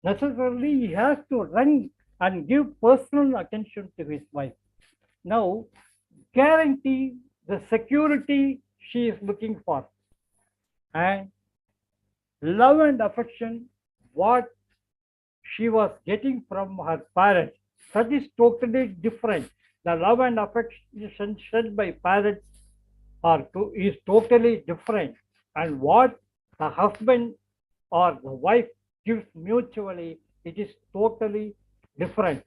Necessarily, he has to run and give personal attention to his wife. Now, guarantee the security she is looking for, and love and affection what she was getting from her parents. That is totally different. The love and affection shed by parents is totally different, and what the husband or the wife gives mutually, it is totally different.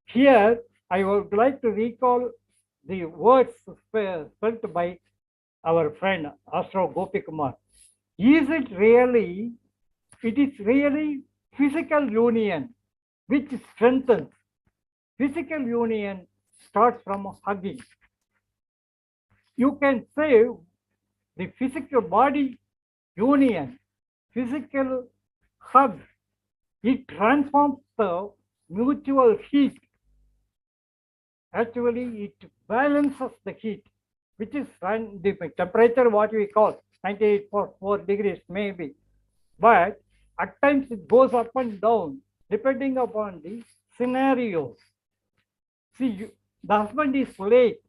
Here, I would like to recall the words spelt by our friend Astro Gopikumar. Is it really, it is really physical union which strengthens. Physical union starts from hugging. You can say the physical body union, physical hug, it transforms the mutual heat. Actually, it balances the heat, which is the temperature, what we call 98.4 degrees maybe. But at times it goes up and down depending upon the scenarios. See, the husband is late.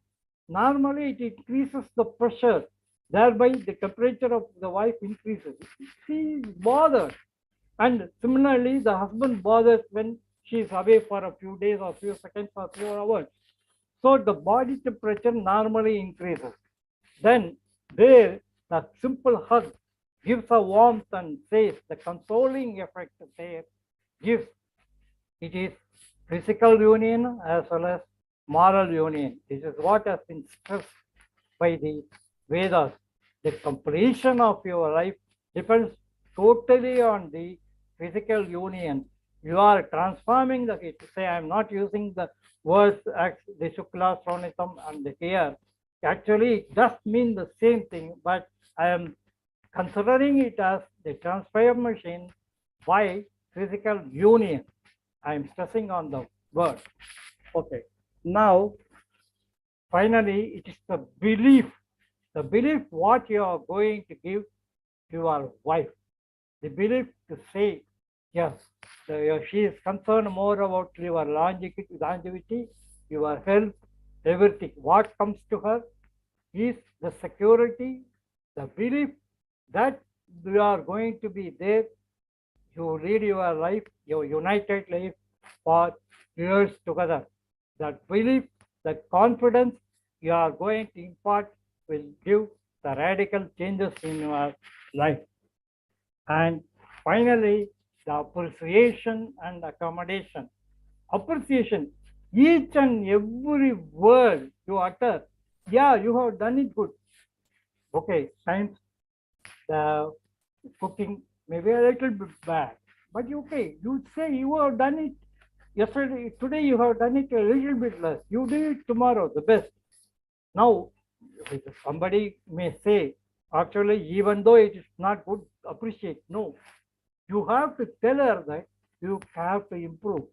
Normally, it increases the pressure. Thereby, the temperature of the wife increases. She is bothered. And similarly, the husband bothers when she is away for a few days or few seconds or few hours. So the body temperature normally increases. Then there, the simple hug gives a warmth and says the consoling effect there gives. It is physical union as well as moral union. This is what has been stressed by the Vedas. The completion of your life depends totally on the physical union. You are transforming the heat. Say, I am not using the words the Shukla, Sronitam, and here. Actually, it does mean the same thing, but I am considering it as the transformation by physical union. I am stressing on the word. Okay. Now, finally, it is the belief what you are going to give to your wife. The belief to say, yes, she is concerned more about your longevity, your health, everything. What comes to her is the security, the belief that you are going to be there. You lead your life, your united life for years together. That belief, that confidence you are going to impart will give the radical changes in your life. And finally, the appreciation and accommodation. Appreciation, each and every word you utter, yeah, you have done it good. Okay, times the cooking maybe a little bit bad, but okay, you say you have done it yesterday, today you have done it a little bit less. You do it tomorrow, the best. Now, somebody may say, actually, even though it is not good, appreciate. No, you have to tell her that you have to improve.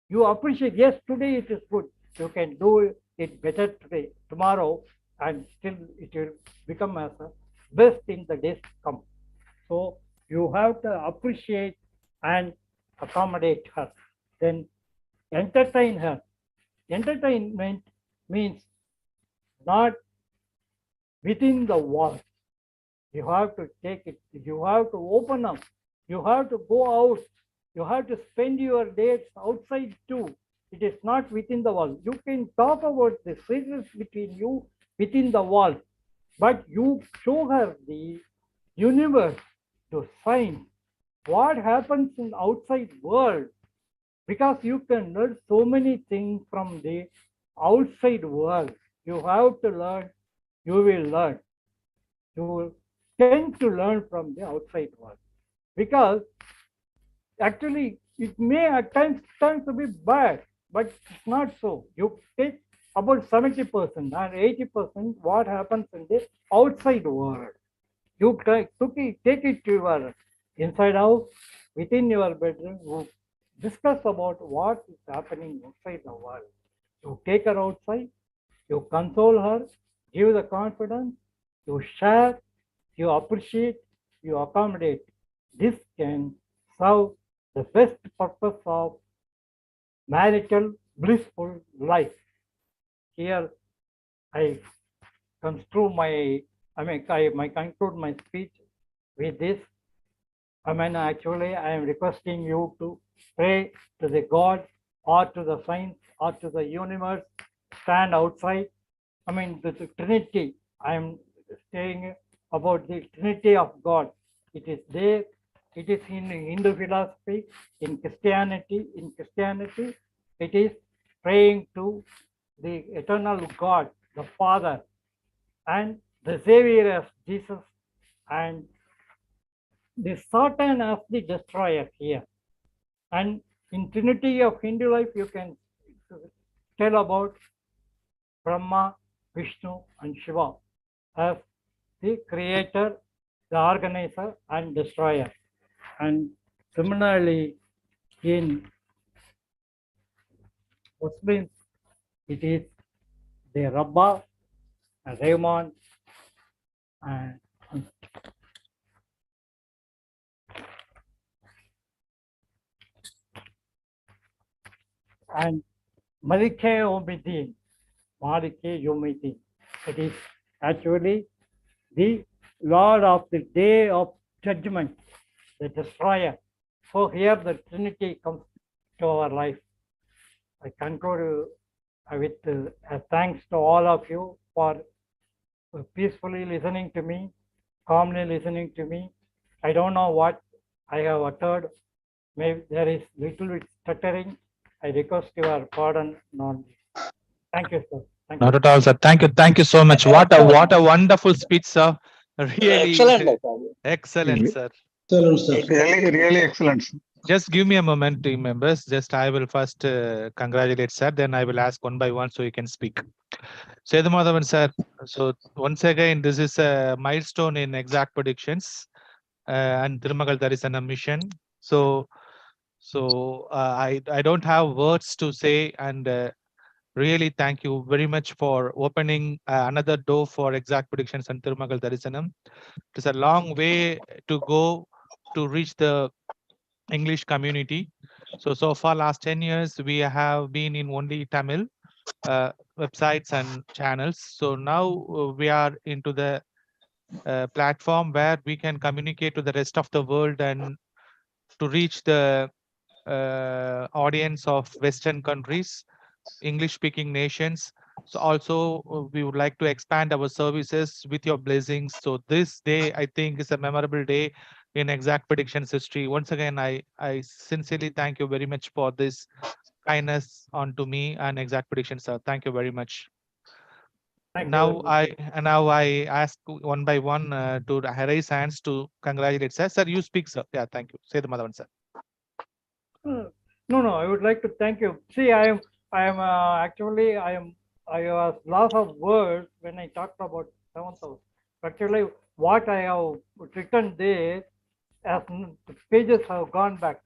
You appreciate, yes, today it is good. You can do it better today, tomorrow, and still it will become as a best in the days to come. So you have to appreciate and accommodate her. Then entertain her. Entertainment means not within the walls. You have to take it, you have to open up, you have to go out, you have to spend your days outside too. It is not within the wall. You can talk about the secrets between you within the wall, but you show her the universe, to science, what happens in the outside world, because you can learn so many things from the outside world. You have to learn, you will learn. You will tend to learn from the outside world, because actually it may at times turn to be bad, but it's not so. You take about 70% and 80% what happens in the outside world. You take it to your inside house, within your bedroom, you discuss about what is happening outside the world. You take her outside, you console her, give the confidence, you share, you appreciate, you accommodate. This can serve the best purpose of marital blissful life. Here I conclude I conclude my speech with this. Actually, I am requesting you to pray to the God or to the science or to the universe, stand outside. The Trinity, I am saying about the Trinity of God. It is there. It is in Hindu philosophy. In Christianity, it is praying to the eternal God, the Father, and the Savior as Jesus, and the Satan as the destroyer here. And in Trinity of Hindu life, you can tell about Brahma, Vishnu, and Shiva as the creator, the organizer, and destroyer. And similarly, in Muslims, it is the Rabba and Rahman and Malike Yawmiddin. Malike Yawmiddin. It is actually the Lord of the Day of Judgment, the Destroyer. So here the Trinity comes to our life. I conclude with thanks to all of you for peacefully listening to me, calmly listening to me. I don't know what I have uttered. Maybe there is little bit stuttering. I request your pardon. Thank you, sir. Thank
Not
you.
at all, sir. Thank you so much. What a wonderful speech, sir. Really
Excellent.
excellent, sir.
Excellent, sir.
Really excellent.
Just give me a moment, team members. Just I will first congratulate sir, then I will ask one by one so you can speak. Sethumathavan sir, so once again, this is a milestone in exact predictions and Thirumagal Darisana mission. So I don't have words to say, and really thank you very much for opening another door for exact predictions and Thirumagal Darisanam. It's a long way to go to reach the English community. So far last 10 years, we have been in only Tamil websites and channels. So now we are into the platform where we can communicate to the rest of the world and to reach the audience of Western countries, English speaking nations. So also we would like to expand our services with your blessings. So this day, I think, is a memorable day in exact predictions history. Once again, I sincerely thank you very much for this kindness onto me and exact predictions, sir. Thank you very much.
Thank
Now
you.
I ask one by one to raise hands to congratulate sir. Sir, you speak, sir. Yeah, thank you. Say the Madhavan, sir.
No, I would like to thank you. See, I am actually, I was loss of words when I talked about 7,000. Actually, what I have written there, as the pages have gone back,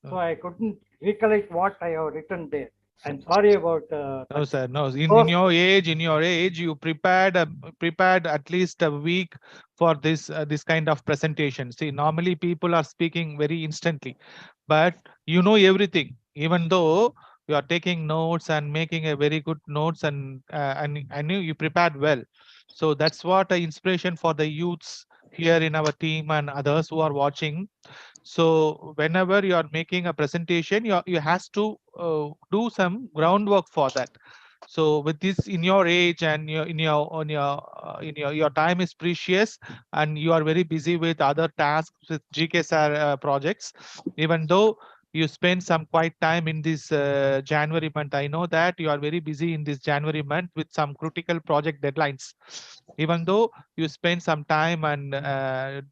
so I couldn't recollect what I have written there. I'm sorry about.
No, sir. No. In your age, you prepared at least a week for this kind of presentation. See, normally people are speaking very instantly, but you know everything. Even though you are taking notes and making a very good notes, and I knew you prepared well. So that's what an inspiration for the youths here in our team and others who are watching. So whenever you are making a presentation, you has to do some groundwork for that. So with this in your age and your time is precious, and you are very busy with other tasks with GKSR projects. Even though you spend some quiet time in this January month, I know that you are very busy in this January month with some critical project deadlines. Even though you spend some time and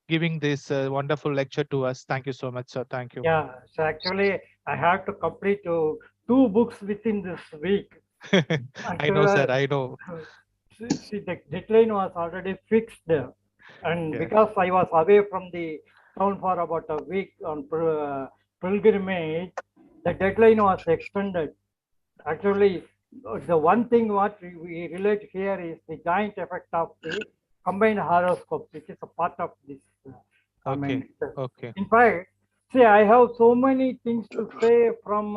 giving this wonderful lecture to us. Thank you so much, sir. Thank you.
Yeah, so actually, I have to complete 2 books within this week.
I know, sir. I know.
See, the deadline was already fixed, and
Yeah.
because I was away from the town for about a week on pilgrimage, the deadline was extended. Actually, the one thing what we relate here is the joint effect of the combined horoscope, which is a part of this.
Okay. Okay.
In fact, see, I have so many things to say from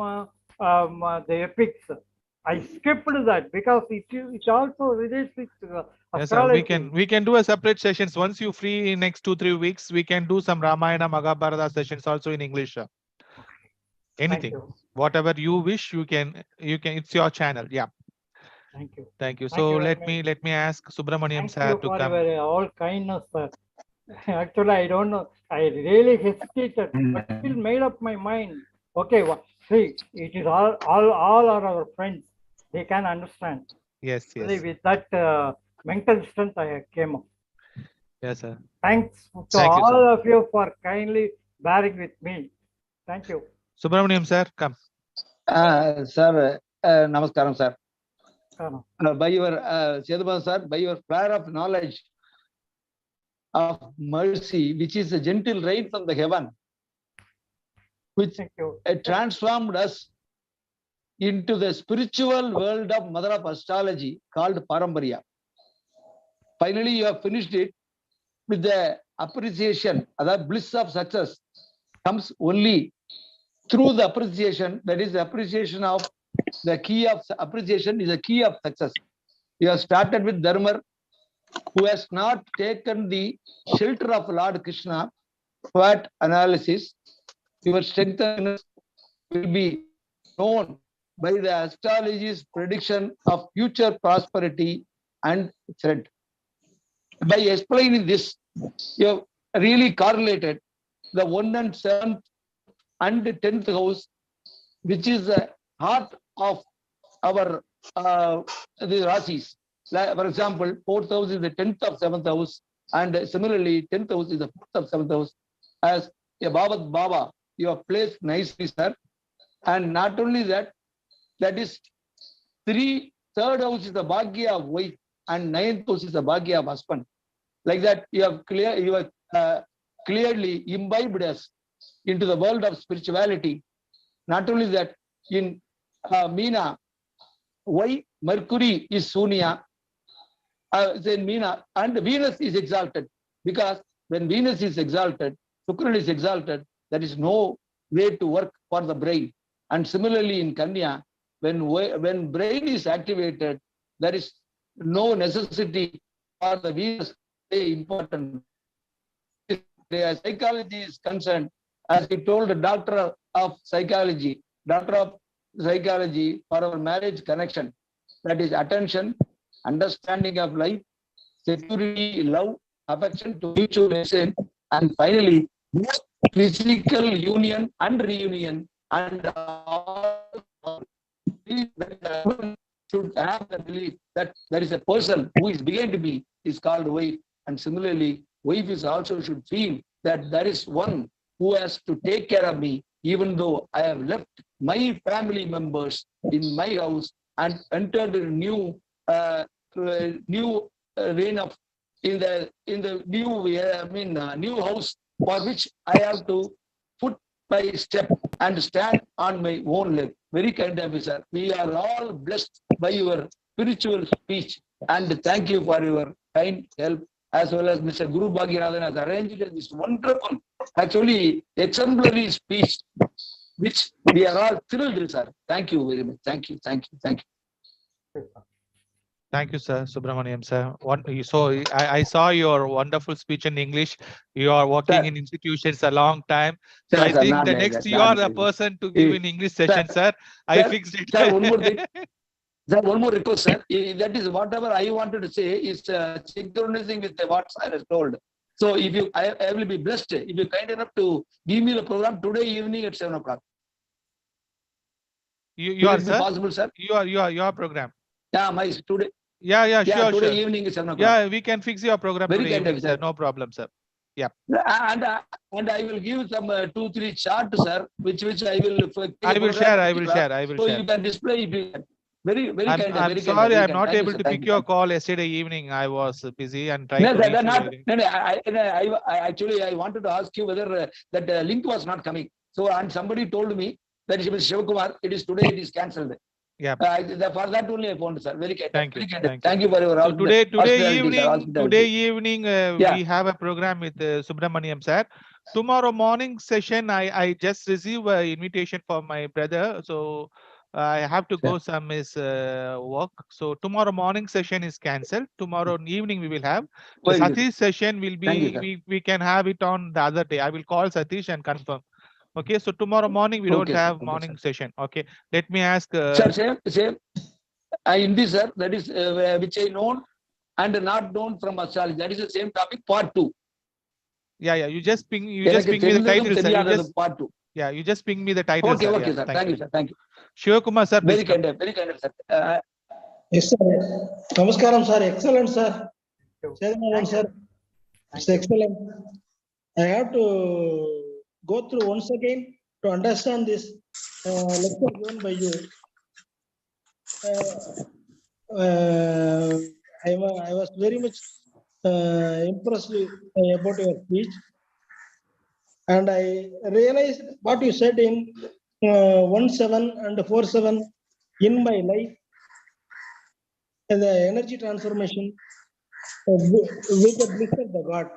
the epics. I skipped that because it also relates with
Yes, sir.
astrology.
We can do a separate sessions. Once you free in next 2-3 weeks, we can do some Ramayana Mahabharata sessions also in English, sir. Anything,
you.
whatever you wish, you can. It's your channel. Yeah.
Thank you.
Thank you.
Thank
So
you very
let me ask Subramaniam
Thank
sir
you
to
for
come.
your all kindness, sir. Actually, I don't know. I really hesitated, but still made up my mind. Okay, see, it is all are our friends. They can understand.
Yes,
Only
yes,
with that mental strength, I came up.
yes, sir.
Thanks to
Thank you,
all
sir.
of you for kindly bearing with me. Thank you.
Subramaniam sir, come.
Sir, namaskaram, sir.
Karna.
By your, Sethumathavan sir, by your prayer of knowledge of mercy, which is a gentle rain from the heaven, which
Thank you.
transformed us into the spiritual world of mother of astrology called Paramparya. Finally, you have finished it with the appreciation, the bliss of success comes only through the appreciation. That is the appreciation of the key of appreciation is the key of success. You have started with Dharma, who has not taken the shelter of Lord Krishna. What analysis? Your strength will be known by the astrology's prediction of future prosperity and threat. By explaining this, you have really correlated the 1 and 7th and 10th house, which is the heart of our the rasis. For example, 4th house is the 10th of 7th house, and similarly, 10th house is the 4th of 7th house. As a Bhavat Baba, you have placed nicely, sir. And not only that, that is 3rd house is the Bhagya of wife, and 9th house is the Bhagya of husband. Like that, you have clearly imbibed us into the world of spirituality. Not only that, in Meena, why Mercury is Sunya, then Meena, and Venus is exalted. Because when Venus is exalted, Shukran is exalted, there is no way to work for the brain. And similarly in Kanya, when brain is activated, there is no necessity for the Venus to play important. The psychology is concerned, as he told the doctor of psychology for our marriage connection, that is attention, understanding of life, security, love, affection to mutual extent, and finally, physical union and reunion, and all should have the belief that there is a person who is beginning to be is called wife, and similarly, wife is also should feel that there is one who has to take care of me, even though I have left my family members in my house and entered a new reign of in the new house, for which I have to put my step and stand on my own leg. Very kind of you, sir. We are all blessed by your spiritual speech, and thank you for your kind help, as well as Mr. Guru Bhagyanathan has arranged this wonderful, actually exemplary speech, which we are all thrilled with, sir. Thank you very much. Thank you.
Thank you, sir. Subramaniam sir. I saw your wonderful speech in English. You are working in institutions a long time. So I think the next you are the person to give an English session, sir. I fixed it.
Sir, one more thing. Sir, one more request, sir. That is whatever I wanted to say is synchronizing with what I was told. So if you, I will be blessed if you kind enough to give me the program today evening at 7 o'clock.
You are, sir?
Possible, sir?
Your program.
Yeah, my today.
Yeah, sure.
Today evening is 7 o'clock.
Yeah, we can fix your program
Very
today
kind
evening,
of,
sir. No problem, sir. Yeah.
And I will give some 2-3 charts, sir, which I will.
I will share.
So you can display if you can. Very kind.
I'm sorry, I'm not able to pick your call yesterday evening. I was busy and tried to reach you.
No, actually, I wanted to ask you whether that link was not coming. So, and somebody told me that Shivakumar, it is today, it is cancelled.
Yeah.
For that only I found, sir. Very kind.
Thank you.
Thank you for your
so today evening, we have a program with Subramaniam sir. Tomorrow morning session, I just received an invitation for my brother. So I have to go some work. So tomorrow morning session is cancelled. Tomorrow evening we will have. The Satish session will be, we can have it on the other day. I will call Satish and confirm. Okay, so tomorrow morning we don't have morning session. Okay, let me ask.
Sir, same. in this, sir, that is which I known and not known from astrology. That is the same topic, part 2.
Yeah. You just ping me the title, sir.
Part 2.
Yeah, you just ping me the title.
Okay,
sir.
okay,
Yeah,
sir. Thank you, sir. Thank you.
Shivakumar, sir, please.
Very kind, sir.
Yes, sir. Namaskaram, sir. Excellent, sir. Sethumathavan, sir. It's excellent. I have to go through once again to understand this lecture given by you. I was very much impressed about your speech, and I realized what you said in 1.7 and 4.7 in my life, and the energy transformation with the bliss of the God.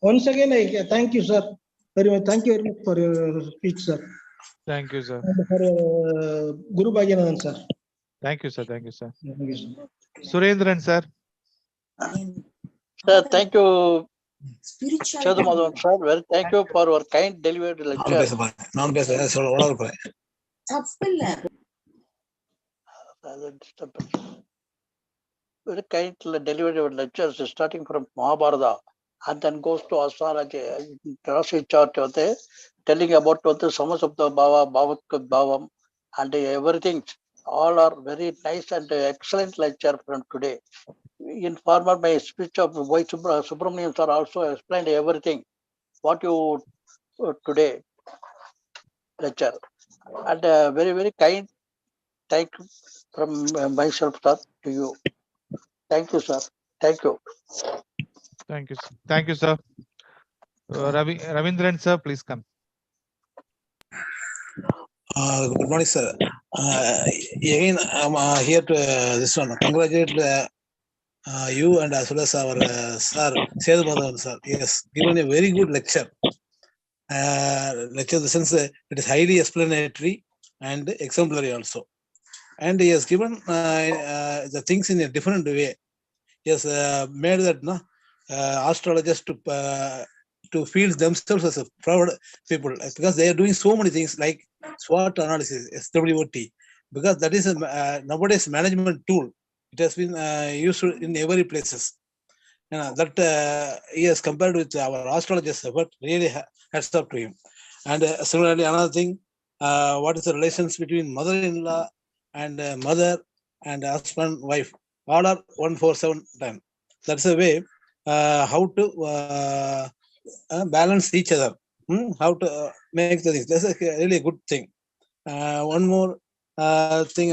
Once again, I thank you, sir. Very much. Thank you very much for your speech, sir.
Thank you, sir.
And for Guru Bhagyanathan, sir.
Thank you, sir. Thank you, sir.
Thank you, sir.
Surendran, sir.
Sir, thank you, Sethumathavan, sir. Well, thank you for your kind delivered lecture. Very kind delivered lectures starting from Mahabharata and then goes to astrology, Rasi chart, telling about the summers of the Bhavam and everything. All are very nice and excellent lecture from today. In former my speech of Y. Subramanian sir also explained everything what you today lecture, and very, very kind thank you from myself, sir, to you. Thank you, sir. Thank you.
Thank you, sir. Thank you, sir. Ravindran, sir, please come.
Good morning, sir. Again, I'm here to this one. Congratulate you and as well as our sir, Sethumathavan, sir. Yes, given a very good lecture. Lecture in the sense it is highly explanatory and exemplary also. And he has given the things in a different way. He has made that astrologers to feel themselves as a proud people, because they are doing so many things like SWOT analysis, SWOT, because that is a nowadays management tool. It has been used in every places. That he has compared with our astrologers' effort. Really hats off to him. And similarly, another thing, what is the relations between mother-in-law and mother and husband, wife? All are 147 10. That's the way how to balance each other. How to make the things. That's a really good thing. One more thing,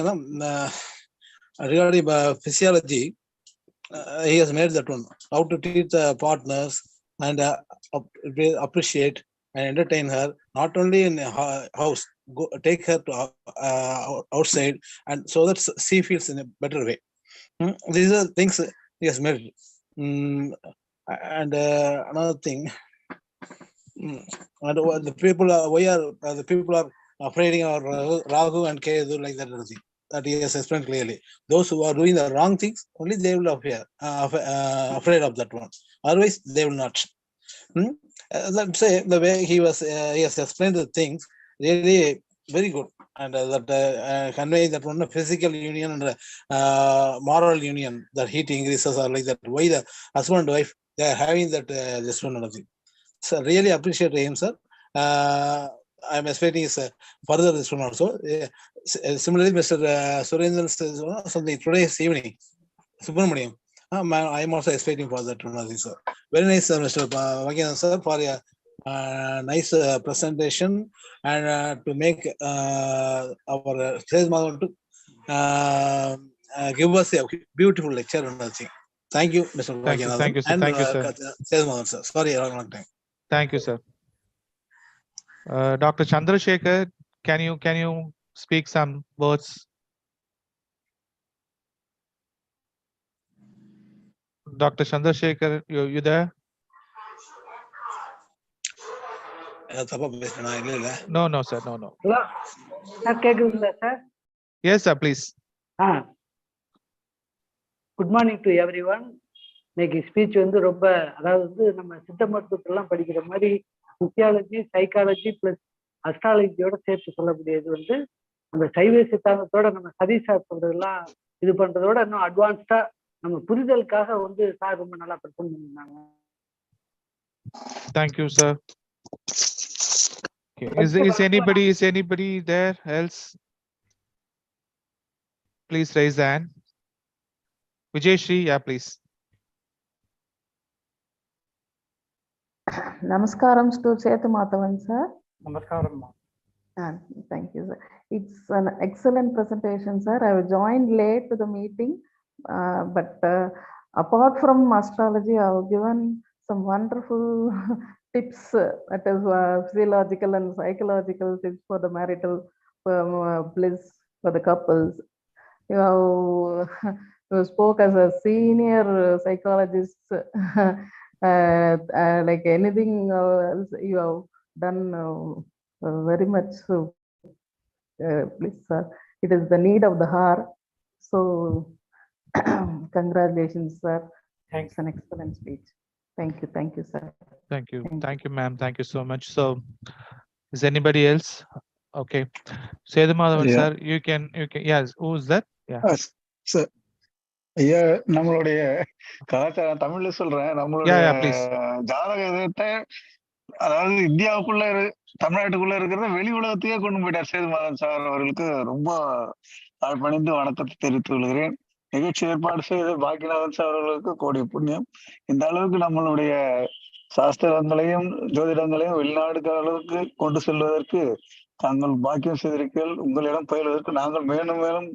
regarding physiology, he has made that one. How to treat the partners and appreciate and entertain her, not only in the house, take her to outside, and so that she feels in a better way. These are things he has made. And another thing, and the people are, why are the people are afraid of Rahu and Ketu, like that thing that he has explained clearly. Those who are doing the wrong things, only they will appear afraid of that one. Otherwise, they will not. Let's say the way he has explained the things, really very good, and that conveying that one physical union and moral union, that heat increases or like that. Why the husband and wife, they are having that this one another thing. So really appreciate him, sir. I'm expecting his further this one also. Similarly, Mr. Surendran says something today's evening. Subramaniam. I'm also expecting for that one, sir. Very nice, Mr. Bhagyanathan, sir, for a nice presentation, and to make our Sethumathavan to give us a beautiful lecture and everything. Thank you, Mr. Bhagyanathan.
Thank you, sir.
And
thank you, sir.
Sethumathavan, sir. Sorry, a long time.
Thank you, sir. Dr. Chandrasekhar, can you speak some words? Dr. Chandrasekhar, you there? No, sir. No.
Hello. Sir, கேக்குதுங்களா sir?
Yes, sir, please.
Good morning to every one. இன்னைக்கு speech ரொம்ப, அதாவது நம்ம சித்த மருத்துவத்தெல்லாம் படிக்கிற மாதிரி physiology, psychology plus அஸ்ட்ராலஜியோட சேர்த்து சொல்லக்கூடியது வந்து நம்ம சைவ சித்தாந்தத்தோட நம்ம சதிசாஸ்திரம்லாம் இது பண்றதோட இன்னும் அட்வான்ஸ்டா நம்ம புரிதலுக்காக வந்து சார் ரொம்ப நல்லா பிரசன்ட் பண்ணியிருந்தாங்க.
Thank you, sir. Okay. Is anybody there else? Please raise the hand. Vijay Shri, yeah, please.
Namaskaram to Sethumathavan, sir.
நமஸ்காரம்.
Thank you, sir. It's an excellent presentation, sir. I joined late to the meeting, but apart from astrology, I have given some wonderful tips, that is physiological and psychological tips for the marital bliss for the couples. You spoke as a senior psychologist, like anything else you have done very much. Please, sir, it is the need of the hour. So, congratulations, sir.
Thanks.
It's an excellent speech. Thank you, sir.
Thank you, ma'am. Thank you so much. So, is anybody else? Okay, Sethumathavan,
Yeah.
sir, you can. Yes, who is that? Yeah.
Sir. ஐயா, நம்மளுடைய கலாச்சாரம் தமிழ்ல சொல்றேன். நம்மளுடைய
Yeah, please.
ஜாதகத்தை அதாவது இந்தியாவுக்குள்ள தமிழ்நாட்டுக்குள்ள இருக்கிறத வெளி உலகத்தையே கொண்டு போயிட்டார் சேதுமாதன் சார் அவர்களுக்கு ரொம்ப பணிந்து வணக்கத்தை தெரிவித்துக் கொள்கிறேன். நிகழ்ச்சி ஏற்பாடு செய்த பாக்கியநாதன் சார் அவர்களுக்கு கோடி புண்ணியம். இந்த அளவுக்கு நம்மளுடைய சாஸ்திரங்களையும் ஜோதிடங்களையும் வெளிநாடுக்கு அளவுக்கு கொண்டு செல்வதற்கு தாங்கள் பாக்கியம் செய்திருக்கீர்கள். உங்களிடம் பயில்வதற்கு நாங்கள் மேலும் மேலும்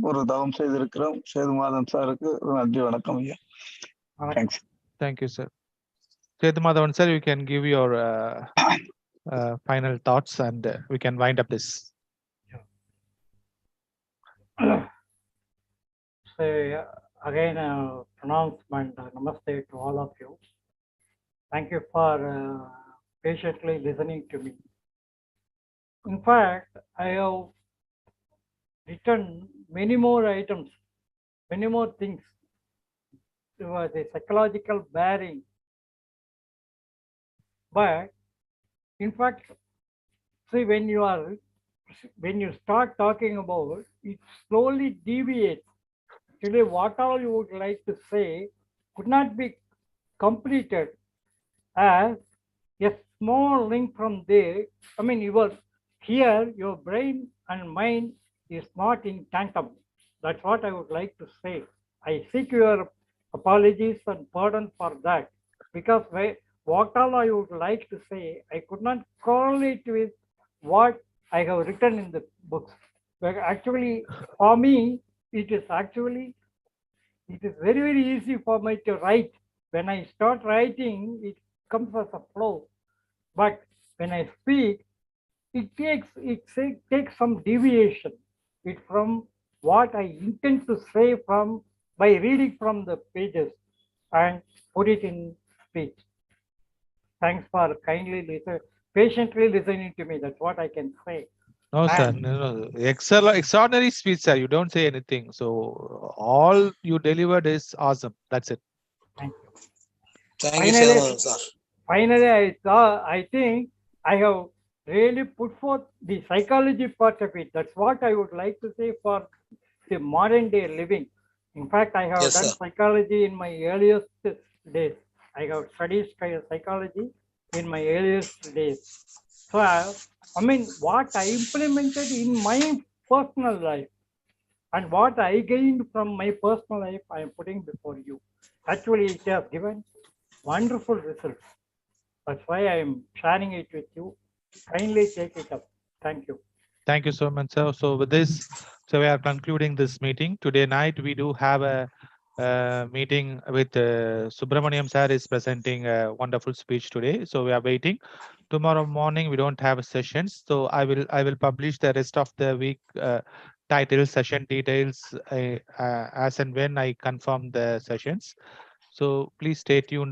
ஒரு தவம் செய்திருக்கிறோம். சேதுமாதன் சாருக்கு நன்றி, வணக்கம் ஐயா. Thanks.
Thank you, sir. Sethumathavan, sir, you can give your final thoughts and we can wind up this.
So again, pronouncement, namaste to all of you. Thank you for patiently listening to me. In fact, I have written many more items, many more things. There was a psychological bearing. But in fact, see, when you start talking about it, slowly deviates. Actually, what all you would like to say could not be completed as a small link from there. I mean, your brain and mind is not in tandem. That's what I would like to say. I seek your apologies and pardon for that, because what all I would like to say, I could not correlate with what I have written in the books. But actually, for me, it is very, very easy for me to write. When I start writing, it comes as a flow. But when I speak, it takes some deviation from what I intend to say by reading from the pages and put it in speech. Thanks for patiently listening to me. That's what I can say.
No, sir. No. Extraordinary speech, sir. You don't say anything. So all you delivered is awesome. That's it.
Thank you.
Thank you, sir.
Finally, I think I have really put forth the psychology part of it. That's what I would like to say for the modern day living. In fact, I have done psychology in my earliest days. I have studied psychology in my earliest days. So, I mean, what I implemented in my personal life and what I gained from my personal life, I am putting before you. Actually, it has given wonderful results. That's why I am sharing it with you. Kindly take it up. Thank you.
Thank you so much, sir. So with this, we are concluding this meeting. Today night, we do have a meeting with Subramaniam sir is presenting a wonderful speech today. So we are waiting. Tomorrow morning, we don't have sessions. So I will publish the rest of the week titles, session details as and when I confirm the sessions. So please stay tuned with